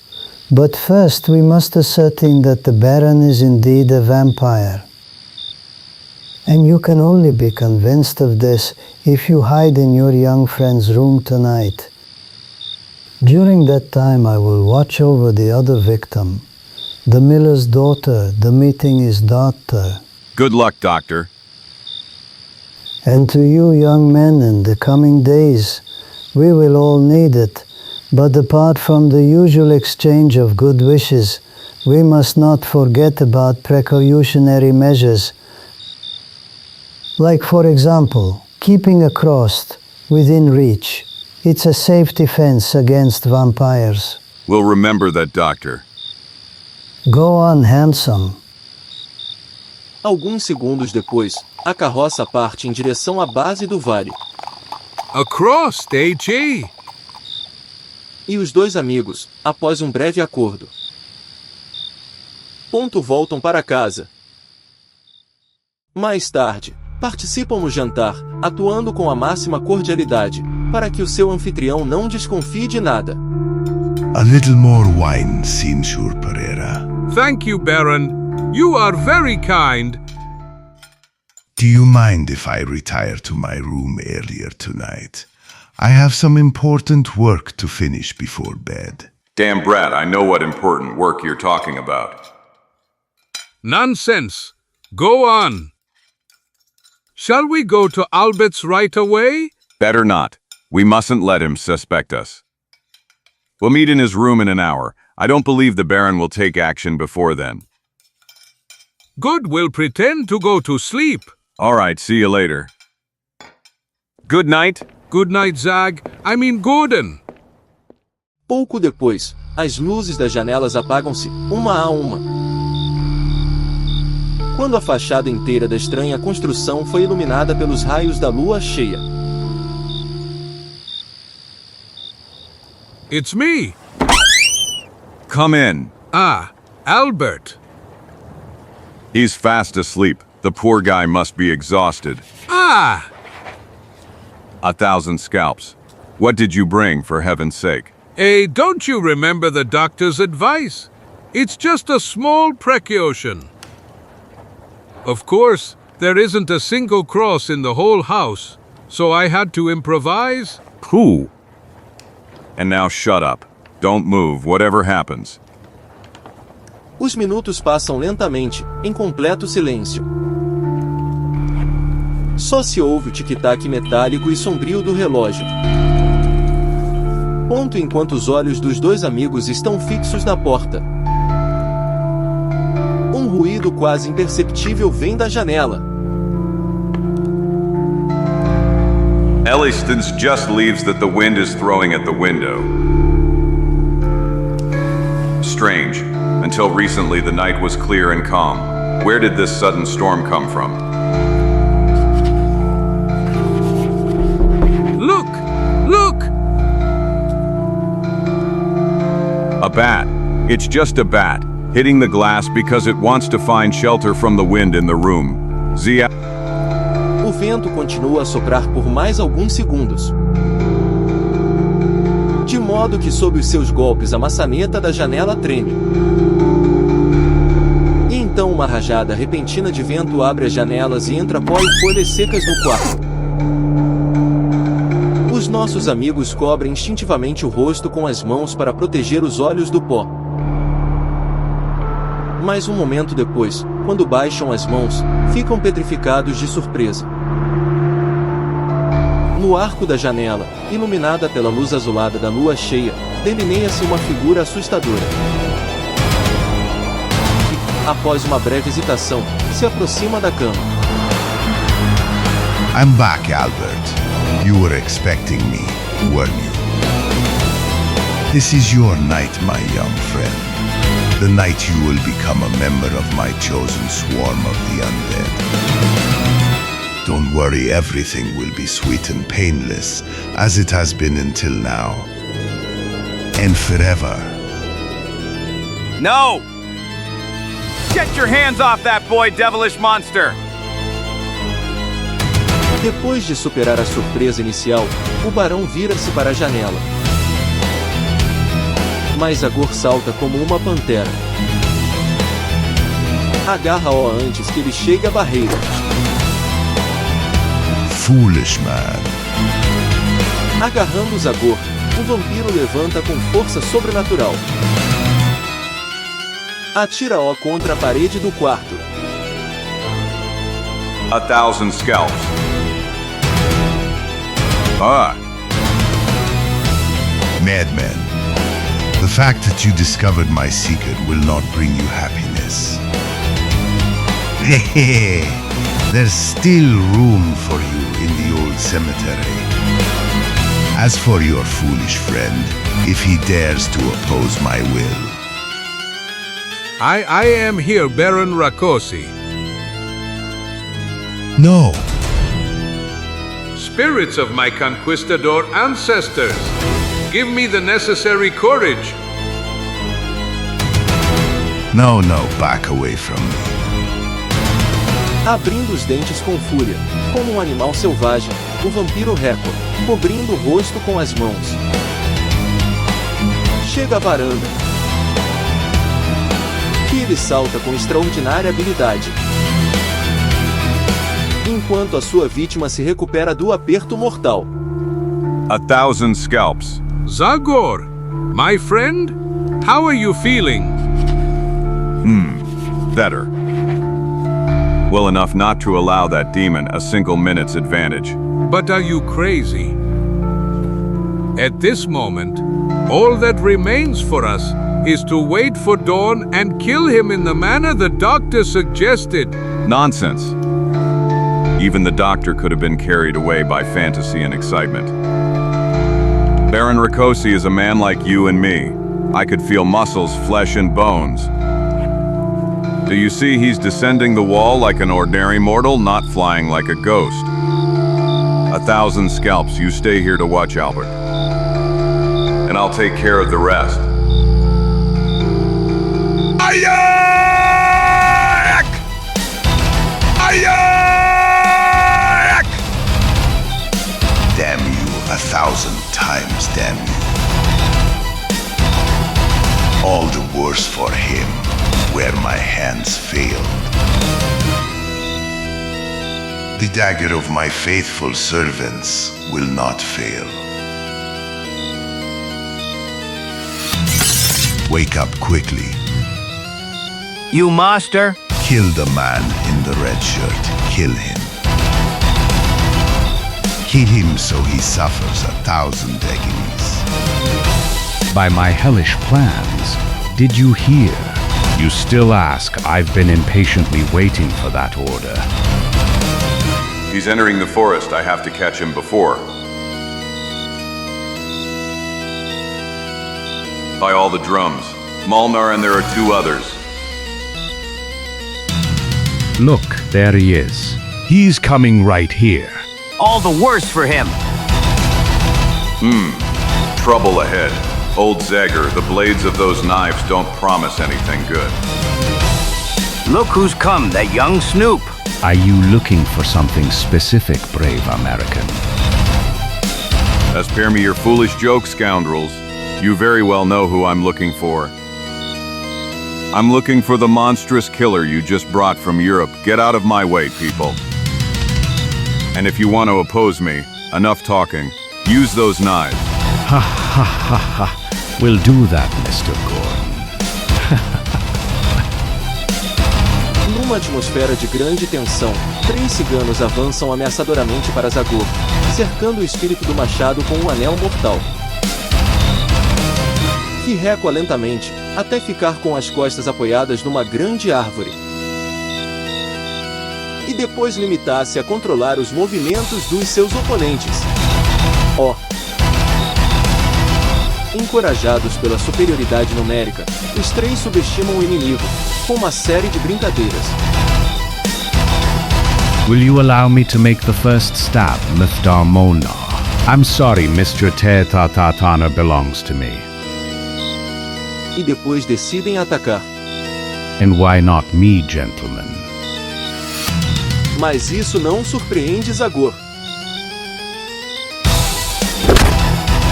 But first, we must ascertain that the Baron is indeed a vampire. And you can only be convinced of this if you hide in your young friend's room tonight. During that time, I will watch over the other victim, the miller's daughter, the meeting his daughter. Good luck, Doctor. And to you young men in the coming days, we will all need it. But apart from the usual exchange of good wishes, we must not forget about precautionary measures. Like, for example, keeping a cross within reach. It's a safe defense against vampires. We'll remember that, Doctor. Go on, handsome. Alguns segundos depois, a carroça parte em direção à base do vale. Across, AG! E os dois amigos, após um breve acordo, voltam para casa. Mais tarde, participam no jantar, atuando com a máxima cordialidade, para que o seu anfitrião não desconfie de nada. A little more wine, Signor Pereira. Thank you, Baron. You are very kind. Do you mind if I retire to my room earlier tonight? I have some important work to finish before bed. Damn brat, I know what important work you're talking about. Nonsense. Go on. Shall we go to Albert's right away? Better not. We mustn't let him suspect us. We'll meet in his room in an hour. I don't believe the Baron will take action before then. Good, we'll pretend to go to sleep. All right, see you later. Good night. Good night, Zag. Gordon. Pouco depois, as luzes das janelas apagam-se, uma a uma. quando a fachada inteira da estranha construção foi iluminada pelos raios da lua cheia. It's me. Come in. Ah, Albert. He's fast asleep. The poor guy must be exhausted. Ah! 1,000 scalps. What did you bring, for heaven's sake? Hey, don't you remember the doctor's advice? It's just a small precaution. Of course, there isn't a single cross in the whole house, so I had to improvise. Pooh. And now shut up. Don't move, whatever happens. Os minutos passam lentamente, em completo silêncio. Só se ouve o tic-tac metálico e sombrio do relógio. Ponto enquanto os olhos dos dois amigos estão fixos na porta. Um ruído quase imperceptível vem da janela. Elliston's just leaves that the wind is throwing at the window. Strange. Until recently the night was clear and calm. Where did this sudden storm come from? Look! Look! A bat. It's just a bat, hitting the glass because it wants to find shelter from the wind in the room. Zia. O vento continua a soprar por mais alguns segundos. De modo que sob os seus golpes a maçaneta da janela treme. E então uma rajada repentina de vento abre as janelas e entra pó e folhas secas no quarto. Os nossos amigos cobrem instintivamente o rosto com as mãos para proteger os olhos do pó. Mas um momento depois, quando baixam as mãos, ficam petrificados de surpresa. No arco da janela, iluminada pela luz azulada da lua cheia, delineia-se uma figura assustadora. Que, após uma breve hesitação, se aproxima da cama. I'm back, Albert. You were expecting me, weren't you? This is your night, my young friend. The night you will become a member of my chosen swarm of the undead. Don't worry, everything will be sweet and painless, as it has been until now. And forever. No! Get your hands off that boy, devilish monster! Depois de superar a surpresa inicial, o barão vira-se para a janela. Mas Zagor salta como uma pantera. Agarra-o antes que ele chegue à barreira. Foolish man. Agarrando Zagor, o vampiro levanta com força sobrenatural. Atira-o contra a parede do quarto. 1,000 scalps. Ah. Madman. The fact that you discovered my secret will not bring you happiness. There's still room for you in the old cemetery. As for your foolish friend, if he dares to oppose my will. I am here, Baron Rakosi. No. Spirits of my conquistador ancestors, give me the necessary courage. No, back away from me. Abrindo os dentes com fúria, como um animal selvagem, o vampiro recua, cobrindo o rosto com as mãos. Chega à varanda, que ele salta com extraordinária habilidade. Enquanto a sua vítima se recupera do aperto mortal. 1,000 scalps. Zagor, my friend, how are you feeling? Better. Well enough not to allow that demon a single minute's advantage. But are you crazy? At this moment, all that remains for us is to wait for dawn and kill him in the manner the doctor suggested. Nonsense. Even the doctor could have been carried away by fantasy and excitement. Baron Rakosi is a man like you and me. I could feel muscles, flesh, and bones. Do you see he's descending the wall like an ordinary mortal, not flying like a ghost? 1,000 scalps, you stay here to watch Albert. And I'll take care of the rest. Ayak! Ayak! Damn you 1,000 times, damn you. All the worse for him, where my hands failed. The dagger of my faithful servants will not fail. Wake up quickly. You master? Kill the man in the red shirt. Kill him. Kill him so he suffers 1,000 agonies. By my hellish plans, did you hear? You still ask. I've been impatiently waiting for that order. He's entering the forest. I have to catch him before. By all the drums. Molnar and there are 2 others. Look, there he is. He's coming right here. All the worse for him. Trouble ahead. Old Zagor, the blades of those knives don't promise anything good. Look who's come, that young snoop. Are you looking for something specific, brave American? Spare me your foolish jokes, scoundrels. You very well know who I'm looking for. I'm looking for the monstrous killer you just brought from Europe. Get out of my way, people. And if you want to oppose me, enough talking. Use those knives. Ha ha ha ha. We'll do that, Mr. Gordon. Numa atmosfera de grande tensão, 3 ciganos avançam ameaçadoramente para Zagor, cercando o espírito do machado com um anel mortal. Que recua lentamente, até ficar com as costas apoiadas numa grande árvore. E depois limitar-se a controlar os movimentos dos seus oponentes. Encorajados pela superioridade numérica, os 3 subestimam o inimigo, com uma série de brincadeiras. Will you allow me to make the first stab, Mr. Molnar? I'm sorry, Mr. Tatatana belongs to me. E depois decidem atacar. And why not me, gentlemen? Mas isso não surpreende Zagor.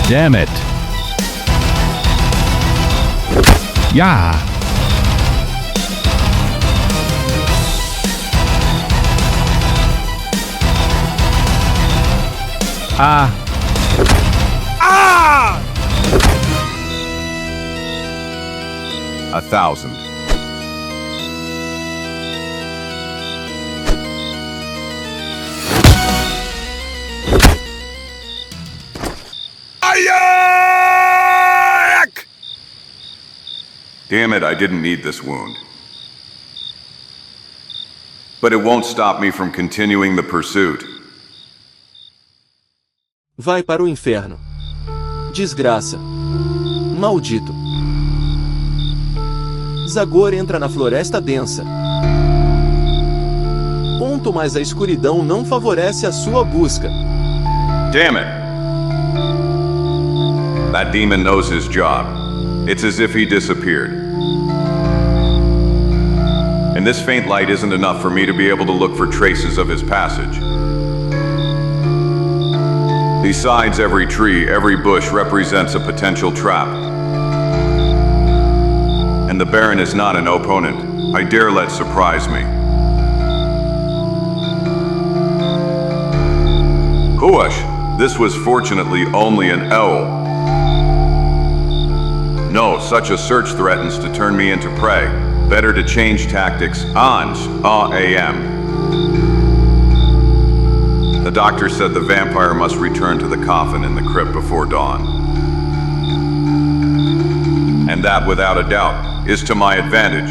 Damn it! Yeah! Ah! 1,000. Ayak! Damn it, I didn't need this wound. But it won't stop me from continuing the pursuit. Vai para o inferno. Desgraça. Maldito. Zagor entra na floresta densa. Mas a escuridão não favorece a sua busca. Damn it! That demon knows his job. It's as if he disappeared. And this faint light isn't enough for me to be able to look for traces of his passage. Besides, every tree, every bush represents a potential trap. And the Baron is not an opponent. I dare let surprise me. Huash, this was fortunately only an owl. No, such a search threatens to turn me into prey. Better to change tactics. A.M. The doctor said the vampire must return to the coffin in the crypt before dawn. And that, without a doubt, is to my advantage.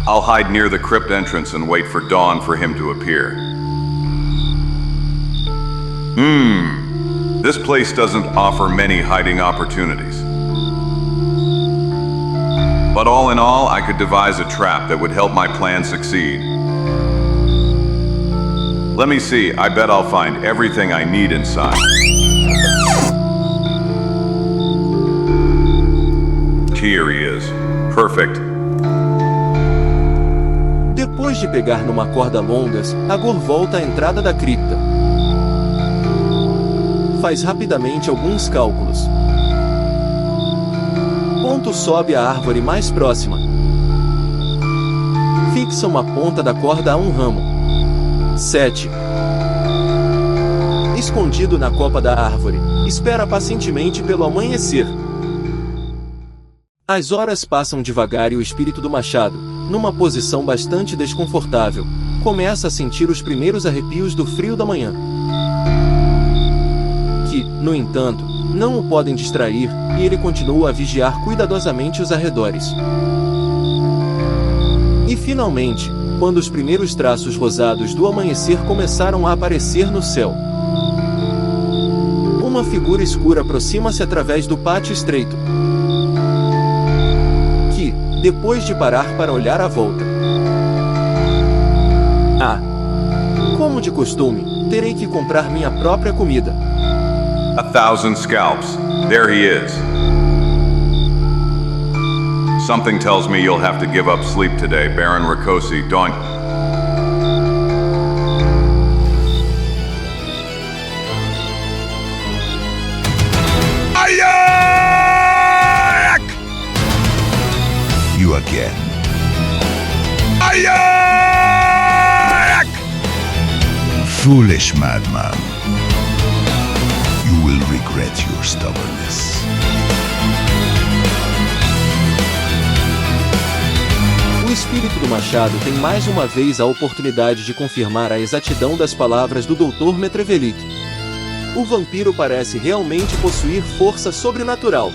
I'll hide near the crypt entrance and wait for dawn for him to appear. This place doesn't offer many hiding opportunities. But all in all, I could devise a trap that would help my plan succeed. Let me see, I bet I'll find everything I need inside. Here he is. Perfect. Depois de pegar numa corda longa, Zagor volta à entrada da cripta. Faz rapidamente alguns cálculos. Ponto sobe a árvore mais próxima. Fixa uma ponta da corda a um ramo. 7. Escondido na copa da árvore, espera pacientemente pelo amanhecer. As horas passam devagar e o espírito do machado, numa posição bastante desconfortável, começa a sentir os primeiros arrepios do frio da manhã. Que, no entanto, não o podem distrair, e ele continua a vigiar cuidadosamente os arredores. E finalmente, quando os primeiros traços rosados do amanhecer começaram a aparecer no céu, uma figura escura aproxima-se através do pátio estreito. Que, depois de parar para olhar à volta, como de costume, terei que comprar minha própria comida. 1,000 scalps. There he is. Something tells me you'll have to give up sleep today, Baron Rakosi. Don't... Ayak! You again. Ayak! Foolish madman. You will regret your stubbornness. O espírito do machado tem mais uma vez a oportunidade de confirmar a exatidão das palavras do Dr. Metrevelik. O vampiro parece realmente possuir força sobrenatural.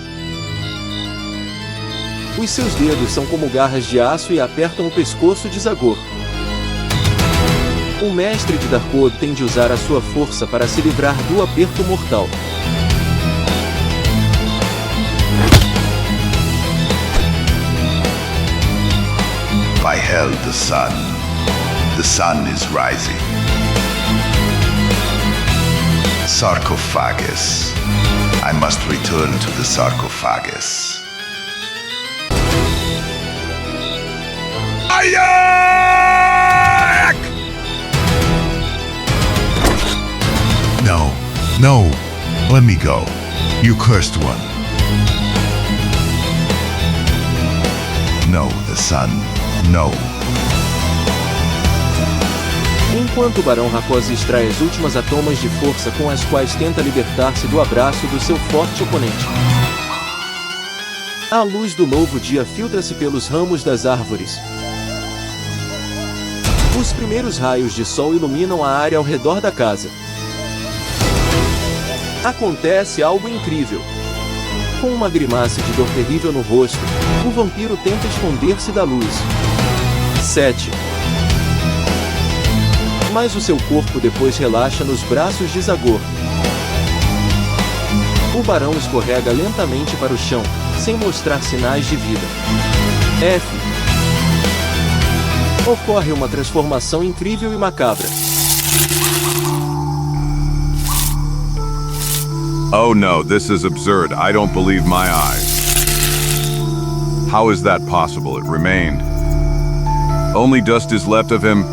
Os seus dedos são como garras de aço e apertam o pescoço de Zagor. O mestre de Darkwood tem de usar a sua força para se livrar do aperto mortal. By hell, the sun. The sun is rising. Sarcophagus. I must return to the sarcophagus. Ayak! No, no, let me go. You cursed one. No, the sun. No. Enquanto o Barão Rakosi extrai as últimas atomas de força com as quais tenta libertar-se do abraço do seu forte oponente, a luz do novo dia filtra-se pelos ramos das árvores. Os primeiros raios de sol iluminam a área ao redor da casa. Acontece algo incrível. Com uma grimace de dor terrível no rosto, o vampiro tenta esconder-se da luz. 7. Mas o seu corpo depois relaxa nos braços de Zagor. O barão escorrega lentamente para o chão, sem mostrar sinais de vida. F. Ocorre uma transformação incrível e macabra. Oh no, this is absurd. I don't believe my eyes. How is that possible? It remained. Only dust is left of him.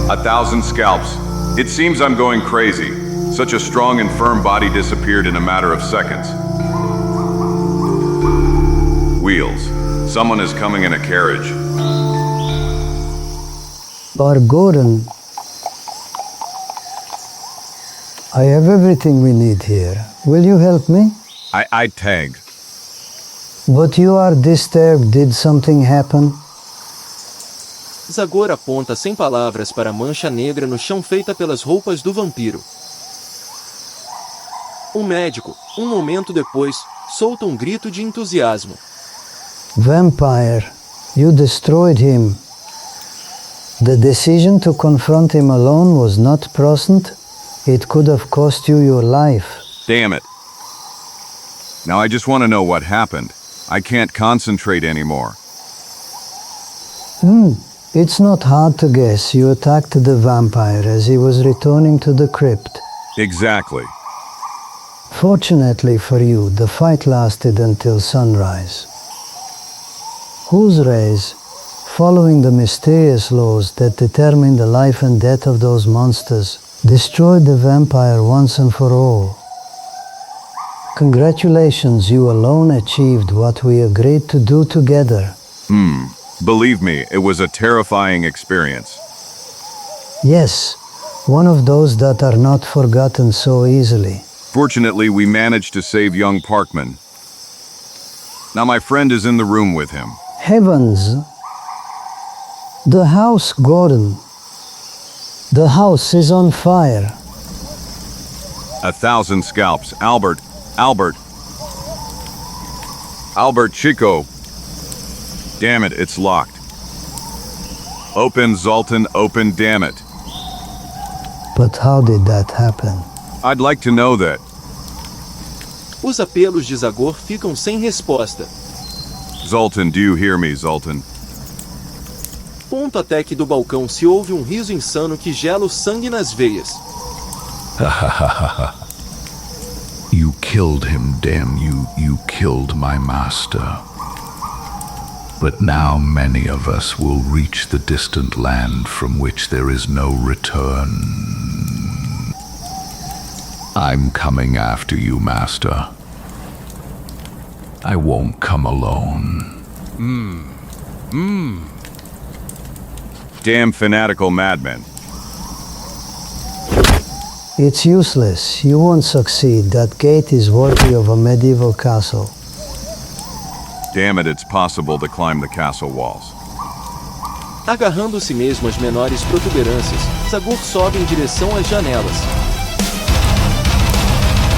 1,000 scalps. It seems I'm going crazy. Such a strong and firm body disappeared in a matter of seconds. Wheels. Someone is coming in a carriage. Bargoren, I have everything we need here. Will you help me? I tag. But you are disturbed. Did something happen? Zagor aponta sem palavras para a mancha negra no chão feita pelas roupas do vampiro. O médico, um momento depois, solta um grito de entusiasmo. Vampire, you destroyed him. The decision to confront him alone was not present. It could have cost you your life. Damn it. Now I just want to know what happened. I can't concentrate anymore. It's not hard to guess you attacked the vampire as he was returning to the crypt. Exactly. Fortunately for you, the fight lasted until sunrise, whose rays, following the mysterious laws that determine the life and death of those monsters, destroyed the vampire once and for all. Congratulations, you alone achieved what we agreed to do together. Believe me, it was a terrifying experience. Yes, one of those that are not forgotten so easily. Fortunately, we managed to save young Parkman. Now my friend is in the room with him. Heavens! The house, Gordon. The house is on fire. 1,000 scalps. Albert, Chico. Damn it, it's locked. Open, Zoltan, open, damn it. But how did that happen? I'd like to know that. Os apelos de Zagor ficam sem resposta. Zoltan, do you hear me, Zoltan? Ponto até que do balcão se ouve um riso insano que gela o sangue nas veias. You killed him, damn you. You killed my master. But now many of us will reach the distant land from which there is no return. I'm coming after you, master. I won't come alone. Damn fanatical madmen. It's useless. You won't succeed. That gate is worthy of a medieval castle. Damn it, it's possible to climb the castle walls. Agarrando-se mesmo às menores protuberâncias, Zagor sobe em direção às janelas,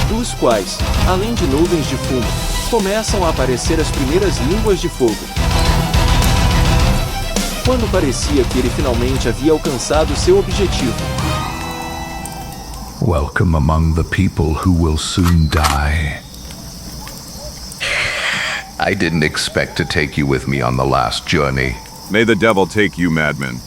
dos quais, além de nuvens de fumo, começam a aparecer as primeiras línguas de fogo. Quando parecia que ele finalmente havia alcançado seu objetivo. Welcome among the people who will soon die. I didn't expect to take you with me on the last journey. May the devil take you, madman.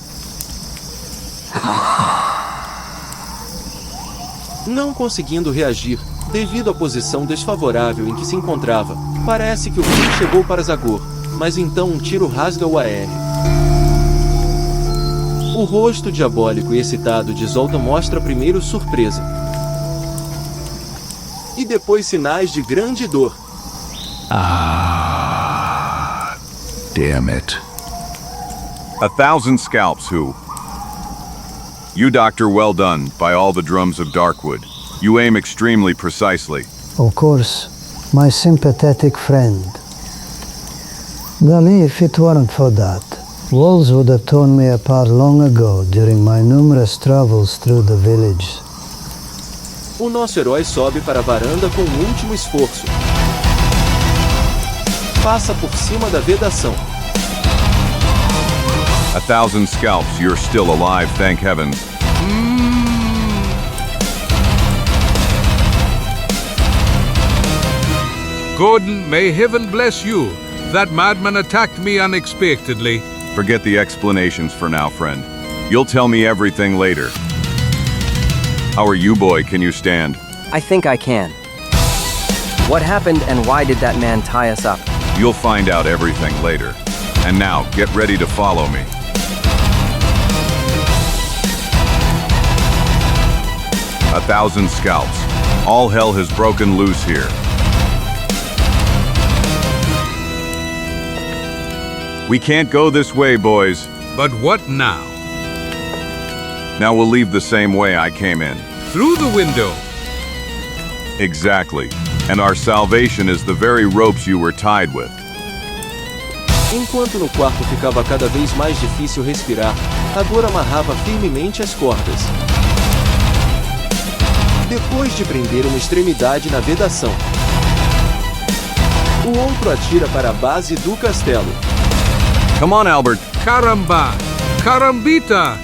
Não conseguindo reagir, devido à posição desfavorável em que se encontrava, parece que o fim chegou para Zagor, mas então um tiro rasga o AR. O rosto diabólico e excitado de Zoltan mostra primeiro surpresa. E depois sinais de grande dor. Damn it. 1,000 scalps, who? You, Doctor, well done, by all the drums of Darkwood. You aim extremely precisely. Of course, my sympathetic friend. Golly, if it weren't for that, walls would have torn me apart long ago during my numerous travels through the village. O nosso herói sobe para a varanda com um último esforço. Passa por cima da vedação. 1,000 scalps, you're still alive, thank heavens. Gordon, may heaven bless you. That madman attacked me unexpectedly. Forget the explanations for now, friend. You'll tell me everything later. How are you, boy? Can you stand? I think I can. What happened and why did that man tie us up? You'll find out everything later. And now, get ready to follow me. A 1,000 scalps. All hell has broken loose here. We can't go this way, boys. But what now? Now we'll leave the same way I came in. Through the window. Exactly. And our salvation is the very ropes you were tied with. Enquanto no quarto ficava cada vez mais difícil respirar, Zagor amarrava firmemente as cordas. Depois de prender uma extremidade na vedação, o outro atira para a base do castelo. Come on, Albert. Caramba! Carambita!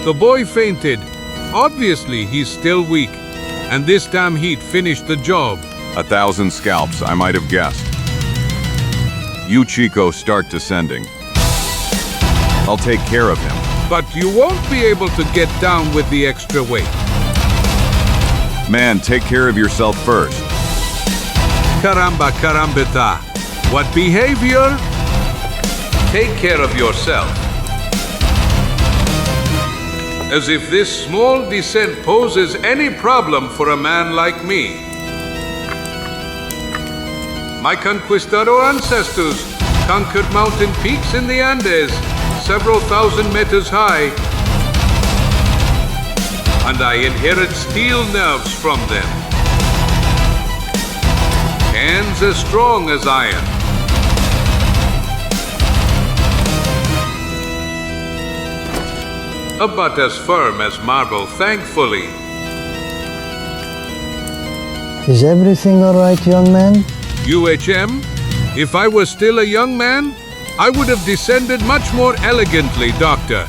The boy fainted. Obviously, he's still weak. And this damn heat finished the job. 1,000 scalps, I might have guessed. You, Chico, start descending. I'll take care of him. But you won't be able to get down with the extra weight. Man, take care of yourself first. Caramba, carambita. What behavior? Take care of yourself. As if this small descent poses any problem for a man like me. My conquistador ancestors conquered mountain peaks in the Andes, several thousand meters high, and I inherit steel nerves from them. Hands as strong as iron. But as firm as marble, thankfully. Is everything all right, young man? UHM, if I were still a young man, I would have descended much more elegantly, Doctor.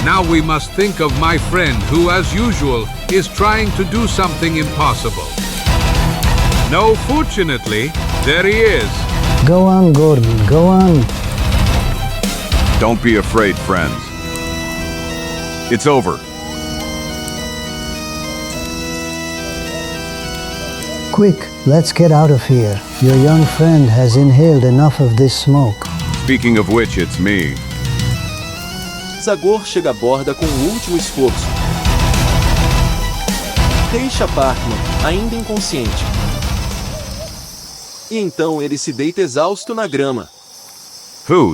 Now we must think of my friend who, as usual, is trying to do something impossible. No, fortunately, there he is. Go on, Gordon, go on. Don't be afraid, friends. It's over. Quick, let's get out of here. Your young friend has inhaled enough of this smoke. Speaking of which, it's me. Zagor chega à borda com o último esforço. Deixa Parkman, ainda inconsciente. E então ele se deita exausto na grama.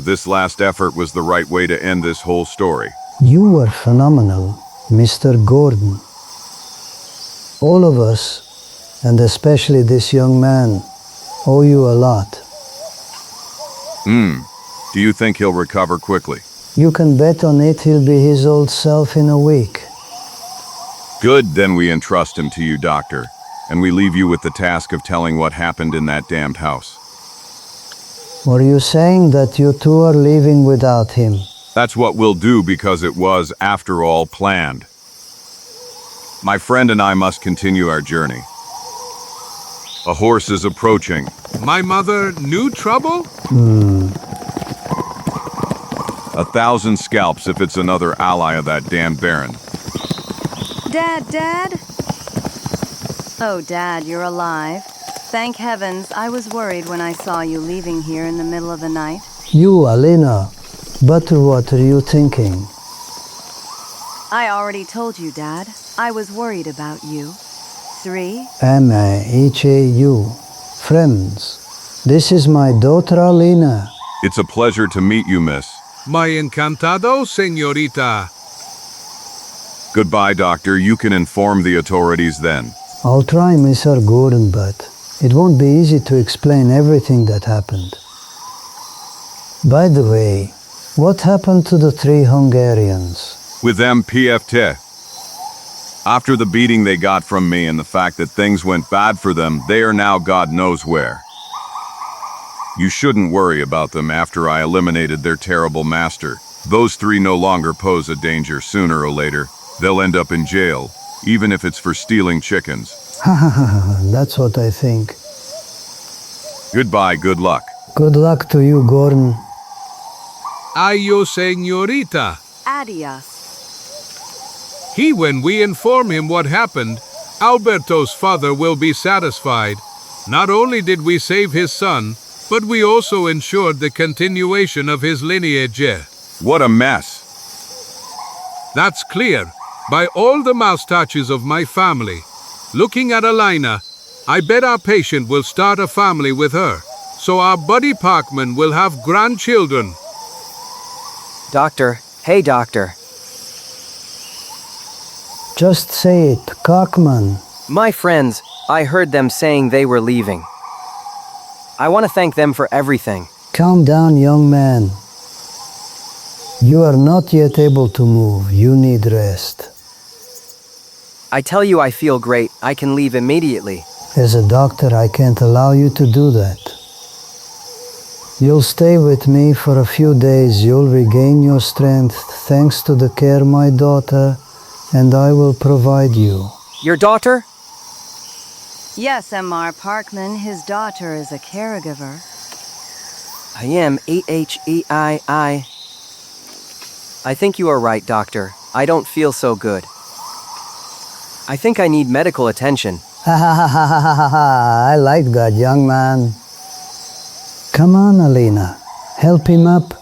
This last effort was the right way to end this whole story. You were phenomenal, Mr. Gordon. All of us, and especially this young man, owe you a lot. Do you think he'll recover quickly? You can bet on it he'll be his old self in a week. Good, then we entrust him to you, Doctor, and we leave you with the task of telling what happened in that damned house. Were you saying that you two are leaving without him? That's what we'll do because it was, after all, planned. My friend and I must continue our journey. A horse is approaching. My mother knew trouble? 1,000 scalps if it's another ally of that damned Baron. Dad? Oh, Dad, you're alive. Thank heavens, I was worried when I saw you leaving here in the middle of the night. You, Alina. But what are you thinking? I already told you, Dad. I was worried about you. 3. M-A-H-A-U. Friends. This is my daughter, Alina. It's a pleasure to meet you, miss. My encantado, señorita. Goodbye, Doctor. You can inform the authorities then. I'll try, Mr. Gordon, but it won't be easy to explain everything that happened. By the way, what happened to the 3 Hungarians? With them, PFT. After the beating they got from me and the fact that things went bad for them, they are now God knows where. You shouldn't worry about them after I eliminated their terrible master. Those 3 no longer pose a danger. Sooner or later, they'll end up in jail, even if it's for stealing chickens. That's what I think. Goodbye, good luck. Good luck to you, Gordon. Ayo, señorita. Adios. When we inform him what happened, Alberto's father will be satisfied. Not only did we save his son, but we also ensured the continuation of his lineage. What a mess. That's clear. By all the moustaches of my family. Looking at Alina, I bet our patient will start a family with her. So our buddy Parkman will have grandchildren. Doctor, hey doctor. Just say it, Cockman. My friends, I heard them saying they were leaving. I want to thank them for everything. Calm down, young man. You are not yet able to move. You need rest. I tell you I feel great. I can leave immediately. As a doctor, I can't allow you to do that. You'll stay with me for a few days. You'll regain your strength thanks to the care my daughter and I will provide you. Your daughter? Yes, M.R. Parkman. His daughter is a caregiver. I am AHEII. I think you are right, doctor. I don't feel so good. I think I need medical attention. Ha ha ha ha ha ha ha. I like that, young man. Come on, Alina. Help him up.